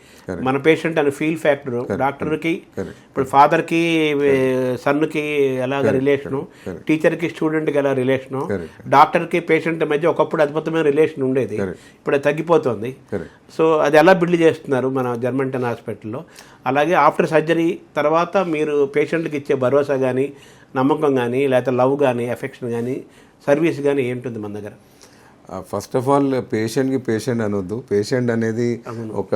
మన పేషెంట్ అనే ఫీల్ ఫ్యాక్టర్, డాక్టర్కి ఇప్పుడు ఫాదర్కి సన్కి ఎలాగ రిలేషను, టీచర్కి స్టూడెంట్కి ఎలా రిలేషను, డాక్టర్కి పేషెంట్ మధ్య ఒకప్పుడు అద్భుతమైన రిలేషన్ ఉండేది, ఇప్పుడు అది తగ్గిపోతుంది. సో అది ఎలా బిల్డ్ చేస్తున్నారు మన జర్మన్ 10 హాస్పిటల్లో? అలాగే ఆఫ్టర్ సర్జరీ తర్వాత మీరు పేషెంట్కి ఇచ్చే భరోసా కానీ, నమ్మకం కానీ, లేకపోతే లవ్ కానీ, ఎఫెక్షన్ కానీ, సర్వీస్ కానీ ఏంటుంది మన దగ్గర? ఫస్ట్ ఆఫ్ ఆల్ పేషెంట్కి పేషెంట్ అనొద్దు, పేషెంట్ అనేది ఒక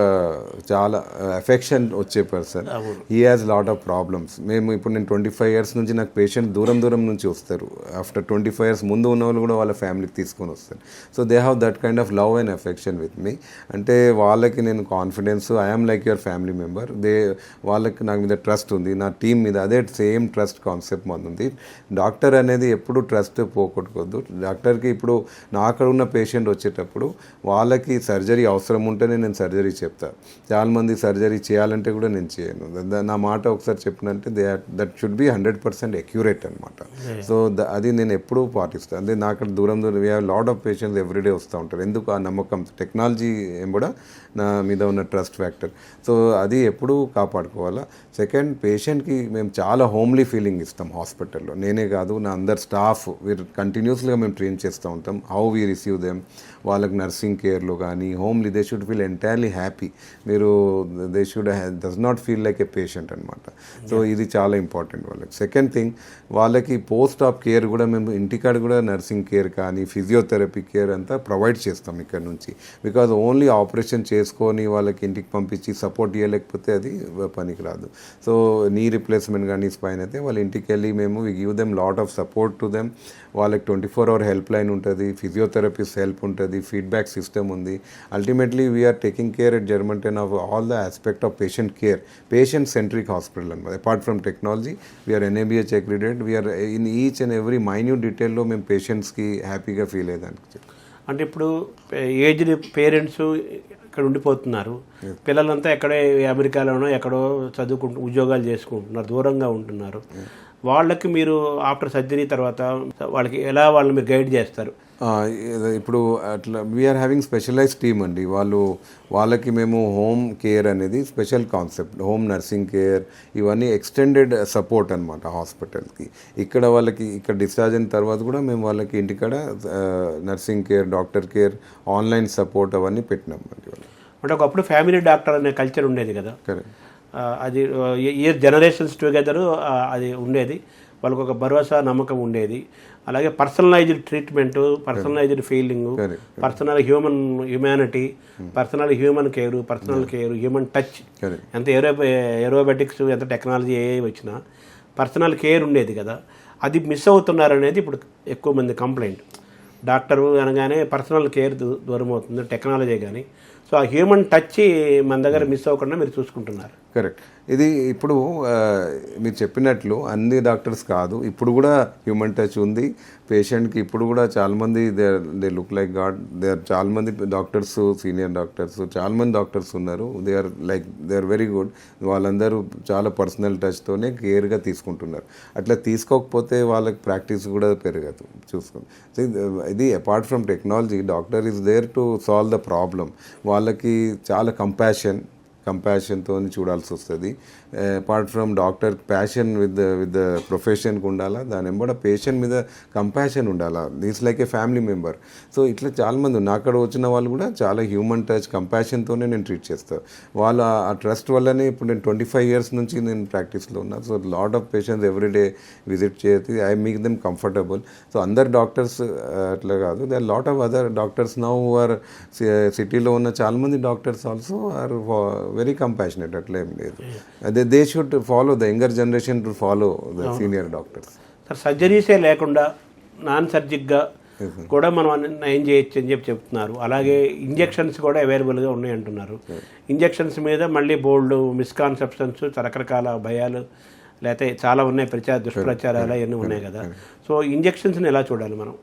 చాలా ఎఫెక్షన్ వచ్చే person. He has lot of problems. మేము ఇప్పుడు నేను 25 years నుంచి నాకు పేషెంట్ దూరం నుంచి వస్తారు. ఆఫ్టర్ 25 years ముందు ఉన్న వాళ్ళు కూడా వాళ్ళ ఫ్యామిలీకి తీసుకొని వస్తారు. So they have that kind of love and affection with me. అంటే వాళ్ళకి నేను confidence, I'm like your family member. వాళ్ళకి నాకు మీద ట్రస్ట్ ఉంది, నా టీం మీద అదే సేమ్ ట్రస్ట్ కాన్సెప్ట్ మన ఉంది. డాక్టర్ అనేది ఎప్పుడు ట్రస్ట్ పోగొట్టుకోవద్దు. డాక్టర్కి ఇప్పుడు నా అక్కడ ఉన్న పేషెంట్ వచ్చేటప్పుడు వాళ్ళకి సర్జరీ అవసరం ఉంటేనే నేను సర్జరీ చెప్తాను. చాలామంది సర్జరీ చేయాలంటే కూడా నేను చేయను. నా మాట ఒకసారి చెప్పినంటే దట్ షుడ్ బి 100% అక్యురేట్ అనమాట. సో అది నేను ఎప్పుడూ పాటిస్తాను. అదే నాకు దూరం we have lot of patients everyday వస్తూ ఉంటారు. ఎందుకు? ఆ నమ్మకం, టెక్నాలజీ కూడా నా మీద ఉన్న ట్రస్ట్ ఫ్యాక్టర్. సో అది ఎప్పుడూ కాపాడుకోవాలా. సెకండ్, పేషెంట్కి మేము చాలా హోమ్లీ ఫీలింగ్ ఇస్తాం హాస్పిటల్లో. నేనే కాదు, నా అందరు స్టాఫ్ వీరు కంటిన్యూస్గా మేము ట్రైన్ చేస్తూ ఉంటాం. How we receive them. వాళ్ళకి నర్సింగ్ కేర్లో కానీ homely they should feel entirely happy. మీరు they should does not feel like a patient అనమాట. సో ఇది చాలా ఇంపార్టెంట్ వాళ్ళకి. సెకండ్ థింగ్, వాళ్ళకి పోస్ట్ ఆఫ్ కేర్ కూడా మేము ఇంటికాడ కూడా నర్సింగ్ కేర్ కానీ ఫిజియోథెరపీ కేర్ అంతా ప్రొవైడ్ చేస్తాం ఇక్కడ నుంచి. బికాజ్ ఓన్లీ ఆపరేషన్ చేసుకొని వాళ్ళకి ఇంటికి పంపించి సపోర్ట్ ఇవ్వలేకపోతే అది పనికి రాదు. సో నీ రీప్లేస్మెంట్ కానీ స్పైన్ అయితే వాళ్ళ ఇంటికి వెళ్ళి మేము we give them lot of support to them. వాళ్ళకి 24 hour హెల్ప్ లైన్ ఉంటుంది, ఫిజియోథెరపిస్ట్ హెల్ప్ ఉంటుంది, ఫీడ్బ్యాక్ సిస్టమ్ ఉంది. Ultimately we're taking care at German 10 of all the aspect of patient care. Patient centric hospital అనమాట. Apart from technology we're NABH accredited. We're in each and every minute డీటెయిల్లో మేము పేషెంట్స్కి హ్యాపీగా feel అయ్యేదానికి. అంటే ఇప్పుడు aged parents ఇక్కడ ఉండిపోతున్నారు, పిల్లలంతా ఎక్కడో అమెరికాలోనో ఎక్కడో ఉద్యోగాలు చేసుకుంటున్నారు, దూరంగా ఉంటున్నారు. వాళ్ళకి మీరు ఆఫ్టర్ సర్జరీ తర్వాత వాళ్ళకి ఎలా వాళ్ళని మీరు గైడ్ చేస్తారు? ఇప్పుడు అట్లా వీఆర్ హ్యావింగ్ స్పెషలైజ్డ్ టీమ్ అండి. వాళ్ళకి మేము హోమ్ కేర్ అనేది special concept, home nursing care, ఇవన్నీ ఎక్స్టెండెడ్ సపోర్ట్ అనమాట హాస్పిటల్కి. ఇక్కడ వాళ్ళకి ఇక్కడ డిశ్చార్జ్ అయిన తర్వాత కూడా మేము వాళ్ళకి ఇంటికాడ nursing care, doctor care, online support అవన్నీ పెట్టినాం అండి. అంటే ఒకప్పుడు ఫ్యామిలీ డాక్టర్ అనే కల్చర్ ఉండేది కదా, కరెక్ట్. అది జనరేషన్స్ టుగెదర్ అది ఉండేది. వాళ్ళకు ఒక భరోసా నమ్మకం ఉండేది. అలాగే personalised treatment, personalised feeling, personal humanity, personal human care, human touch. ఎంత ఏరోబెటిక్స్, ఎంత టెక్నాలజీ ఏ వచ్చినా పర్సనల్ కేర్ ఉండేది కదా, అది మిస్ అవుతున్నారనేది ఇప్పుడు ఎక్కువ మంది కంప్లైంట్. డాక్టరు అనగానే పర్సనల్ కేర్ దూరం అవుతుంది, టెక్నాలజీ కానీ. సో ఆ హ్యూమన్ టచ్ మన దగ్గర మిస్ అవ్వకుండా మీరు చూసుకుంటున్నారు. కరెక్ట్. ఇది ఇప్పుడు మీరు చెప్పినట్లు అన్ని డాక్టర్స్ కాదు, ఇప్పుడు కూడా హ్యూమన్ టచ్ ఉంది పేషెంట్కి. ఇప్పుడు కూడా చాలామంది they look like God. They are చాలామంది డాక్టర్స్, సీనియర్ డాక్టర్స్, చాలామంది డాక్టర్స్ ఉన్నారు. They are very good. వాళ్ళందరూ చాలా పర్సనల్ టచ్తోనే కేర్గా తీసుకుంటున్నారు. అట్లా తీసుకోకపోతే వాళ్ళకి ప్రాక్టీస్ కూడా పెరగదు. చూసుకోండి, ఇది apart from technology, doctor is there to solve the problem. వాళ్ళకి చాలా కంపాషన్తో చూడాల్సి వస్తుంది. Apart from doctor passion with the ప్రొఫెషన్కి ఉండాలా, దాని వెంబడ పేషెంట్ మీద కంపాషన్ ఉండాలా. This like a family member. So ఇట్లా చాలామంది అక్కడ వచ్చిన వాళ్ళు కూడా చాలా హ్యూమన్ టచ్, కంపాషన్తోనే నేను ట్రీట్ చేస్తాను. వాళ్ళ ఆ ట్రస్ట్ వల్లనే ఇప్పుడు నేను 25 years నుంచి నేను ప్రాక్టీస్లో ఉన్నాను. So lot of patients everyday visit చేసి I make them comfortable. So అందరు డాక్టర్స్ అట్లా కాదు, they are lot of other doctors now are సిటీలో ఉన్న చాలామంది doctors also are very compassionate. అట్లా ఏం లేదు. అదే they should follow, the younger generation to follow the senior doctors. Sir, సర్జరీసే లేకుండా నాన్ సర్జిక్గా కూడా మనం నయం చేయొచ్చు అని చెప్తున్నారు. అలాగే ఇంజెక్షన్స్ కూడా అవైలబుల్గా ఉన్నాయి అంటున్నారు. ఇంజెక్షన్స్ మీద మళ్ళీ బోల్డ్ మిస్కాన్సెప్షన్స్, రకరకాల భయాలు, లేకపోతే చాలా ఉన్నాయి, దుష్ప్రచారాలు అవన్నీ ఉన్నాయి కదా. సో ఇంజెక్షన్స్ని ఎలా చూడాలి మనం?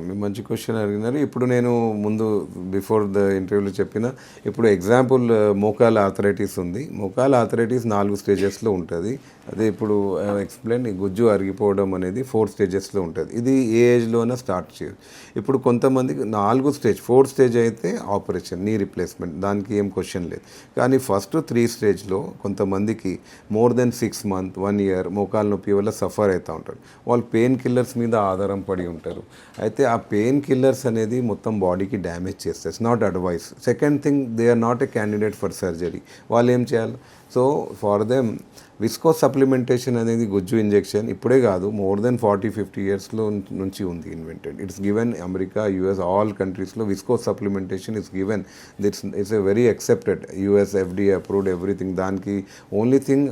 మీరు మంచి క్వశ్చన్ అడిగినారు. ఇప్పుడు నేను ముందు బిఫోర్ ద ఇంటర్వ్యూలో చెప్పిన, ఇప్పుడు ఎగ్జాంపుల్ మోకాల ఆర్థరైటిస్ ఉంది. మోకాల ఆర్థరైటిస్ 4 stagesలో ఉంటుంది. అదే ఇప్పుడు ఎక్స్ప్లెయిన్, ఈ గుజ్జు అరిగిపోవడం అనేది 4 stagesలో ఉంటుంది. ఇది ఏ ఏజ్లోనే స్టార్ట్ చేయదు. ఇప్పుడు కొంతమందికి 4 stage, 4th stage అయితే ఆపరేషన్, నీ రీప్లేస్మెంట్, దానికి ఏం క్వశ్చన్ లేదు. కానీ ఫస్ట్ 3 stageలో కొంతమందికి మోర్ దెన్ 6 months, 1 year మోకాల నొప్పి వల్ల సఫర్ అవుతూ ఉంటారు. వాళ్ళు పెయిన్ కిల్లర్స్ మీద ఆధారం పడి ఉంటారు. అయితే ఆ పెయిన్ కిల్లర్స్ అనేది మొత్తం బాడీకి డ్యామేజ్ చేస్తాయి. It's not advice. Second thing, they are not a candidate for surgery. వాళ్ళు ఏం చేయాలి? So for them viscosupplementation అనేది గుజ్జు ఇంజెక్షన్ ఇప్పుడే కాదు, మోర్ దెన్ 40-50 yearsలో నుంచి ఉంది invented. It's given America, US, all కంట్రీస్లో viscosupplementation is given. It's a very accepted, US FDA approved, everything. దానికి only thing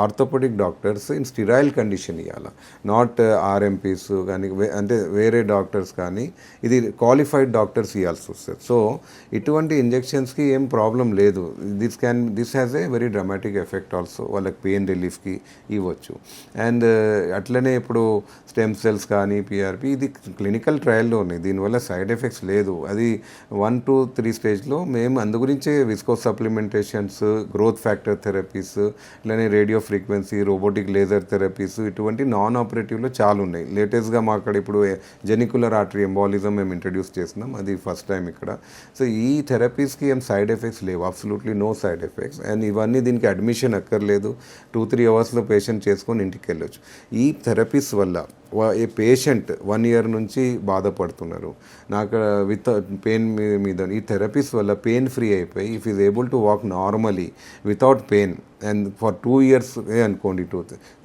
orthopaedic doctors in sterile condition ఇవ్వాలి, నాట్ RMPs కానీ అంటే వేరే డాక్టర్స్ కానీ, ఇది క్వాలిఫైడ్ డాక్టర్స్ ఇవ్వాల్సి వస్తుంది. సో ఇటువంటి ఇంజెక్షన్స్కి ఏం ప్రాబ్లం లేదు. This has a very dramatic effect also. వాళ్ళకి పెయిన్ రిలీఫ్కి ఇవ్వచ్చు. అండ్ అట్లనే ఇప్పుడు స్టెమ్ సెల్స్ కానీ PRP, ఇది క్లినికల్ ట్రయల్లో ఉన్నాయి. దీనివల్ల సైడ్ ఎఫెక్ట్స్ లేదు. అది 1 to 3 stageలో మేము అందు గురించే viscosupplementations, growth factor therapies, ఇట్లానే radio frequency, robotic laser therapies, ఇటువంటి నాన్ ఆపరేటివ్లో చాలా ఉన్నాయి. లేటెస్ట్గా మా అక్కడ ఇప్పుడు జెనికులర్ ఆర్టరీ ఎంబాలిజం మేము ఇంట్రడ్యూస్ చేస్తున్నాం, అది ఫస్ట్ టైం ఇక్కడ. సో ఈ థెరపీస్కి ఏం సైడ్ ఎఫెక్ట్స్ లేవు, absolutely no side effects. And ఇవన్నీ దీనికి అడ్మిషన్ అక్కర్లేదు, 2-3 hours పేషెంట్ చేసుకొని ఇంటికి వెళ్ళొచ్చు. ఈ థెరపీస్ వల్ల ఏ పేషెంట్ 1 year నుంచి బాధపడుతున్నారు, నాకు విత్ పెయిన్ మీద, ఈ థెరపీస్ వల్ల పెయిన్ ఫ్రీ అయిపోయి if is able to walk normally without pain and for 2 years అనుకోండి,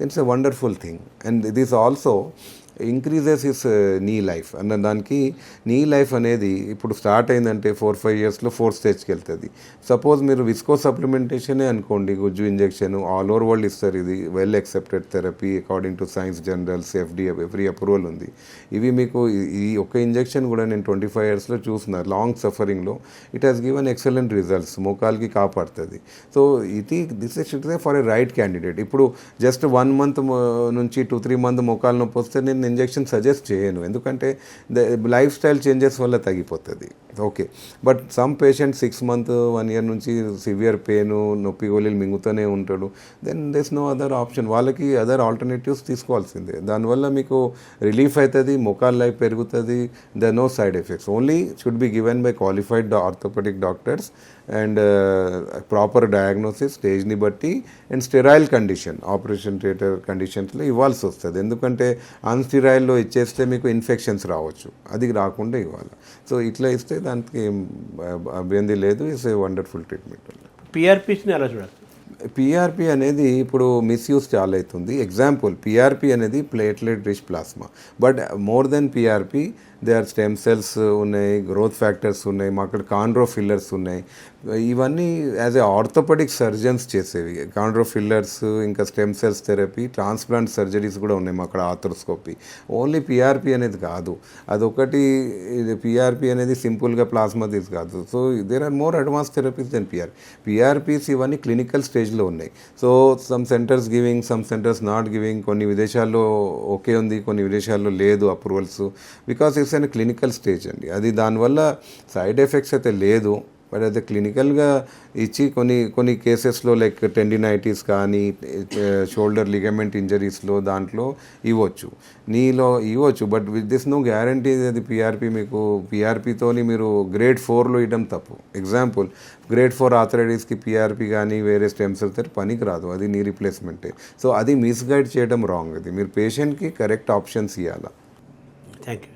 it's a wonderful thing. And this also increases is నీ లైఫ్ అన్న దానికి. నీ లైఫ్ అనేది ఇప్పుడు స్టార్ట్ అయిందంటే 4-5 yearsలో 4th stageకి వెళ్తుంది. సపోజ్ మీరు విస్కో సప్లిమెంటేషనే అనుకోండి, గుజ్జు ఇంజెక్షన్ ఆల్ ఓవర్ వరల్డ్ ఇస్తారు. ఇది well accepted therapy according to science journals, FDA every approval ఉంది. ఇవి మీకు ఈ ఒక్క ఇంజెక్షన్ కూడా నేను 25 yearsలో చూసిన లాంగ్ సఫరింగ్లో it has given excellent results, మోకాల్కి కాపాడుతుంది. So this is for a right candidate. ఇప్పుడు జస్ట్ 1 month నుంచి 2-3 months మోకాలు నొప్పి వస్తే నేను ఇంజెక్షన్ సజెస్ట్ చేయను, ఎందుకంటే లైఫ్ స్టైల్ చేంజెస్ వల్ల తగ్గిపోతుంది. Okay, but some patient 6 months, 1 year నుంచి సివియర్ పెయిన్, నొప్పి గోళీలు మింగుతూనే ఉంటాడు, then there's no other option. వాళ్ళకి అదర్ ఆల్టర్నేటివ్స్ తీసుకోవాల్సిందే. దానివల్ల మీకు రిలీఫ్ అవుతుంది, మోకాల్ లైఫ్ పెరుగుతుంది, the no side effects. Only should be given by qualified orthopaedic doctors and proper diagnosis స్టేజ్ని బట్టి and sterile condition, operation theatre కండిషన్స్లో ఇవ్వాల్సి వస్తుంది. ఎందుకంటే అన్స్టెరైల్లో ఇచ్చేస్తే మీకు ఇన్ఫెక్షన్స్ రావచ్చు, అది రాకుండా ఇవ్వాలి. సో ఇట్లా ఇస్తే దానికి ఏం ఇబ్బంది లేదు. It's a wonderful treatment. PRPస్ని ఎలా చూడాలి? పిఆర్పి అనేది ఇప్పుడు మిస్యూజ్ చాలా అవుతుంది. ఎగ్జాంపుల్, పిఆర్పి అనేది platelet rich plasma, but more than PRP they are stem cells ఉన్నాయి, గ్రోత్ ఫ్యాక్టర్స్ ఉన్నాయి, మా అక్కడ కాండ్రో ఫిల్లర్స్ ఉన్నాయి. ఇవన్నీ యాజ్ ఏ ఆర్థోపెడిక్ సర్జన్స్ చేసేవి. కాండ్రో ఫిల్లర్స్, ఇంకా stem cells therapy, transplant surgeries కూడా ఉన్నాయి మా అక్కడ, ఆర్థ్రోస్కోపీ. ఓన్లీ పిఆర్పి అనేది కాదు, అదొకటి. ఇది పిఆర్పి అనేది సింపుల్గా ప్లాస్మా తీసి కాదు. So there are more advance therapies than PRPs. ఇవన్నీ క్లినికల్ స్టేజ్లో ఉన్నాయి. So some centres giving, some centres not giving. కొన్ని విదేశాల్లో ఓకే ఉంది, కొన్ని విదేశాల్లో లేదు approvals, because it's in clinical stage అండి. అది దానివల్ల సైడ్ ఎఫెక్ట్స్ అయితే లేదు, బట్ అయితే క్లినికల్గా ఇచ్చి కొన్ని కేసెస్లో లైక్ టెండినైటిస్ కానీ, షోల్డర్ లిగమెంట్ ఇంజరీస్లో దాంట్లో ఇవ్వచ్చు. But with this no guarantee అది మీకు పిఆర్పితోని మీరు గ్రేడ్ 4లో ఇవ్వడం తప్పు. ఎగ్జాంపుల్, గ్రేడ్ 4 ఆర్థరైటిస్కి పిఆర్పి కానీ వేరే స్టెమ్ సెల్ థెరపీ పనికి రాదు, అది నీ రీప్లేస్మెంటే. సో అది మిస్గైడ్ చేయడం రాంగ్. అది మీరు పేషెంట్కి కరెక్ట్ ఆప్షన్స్ ఇవ్వాలి. Thank you.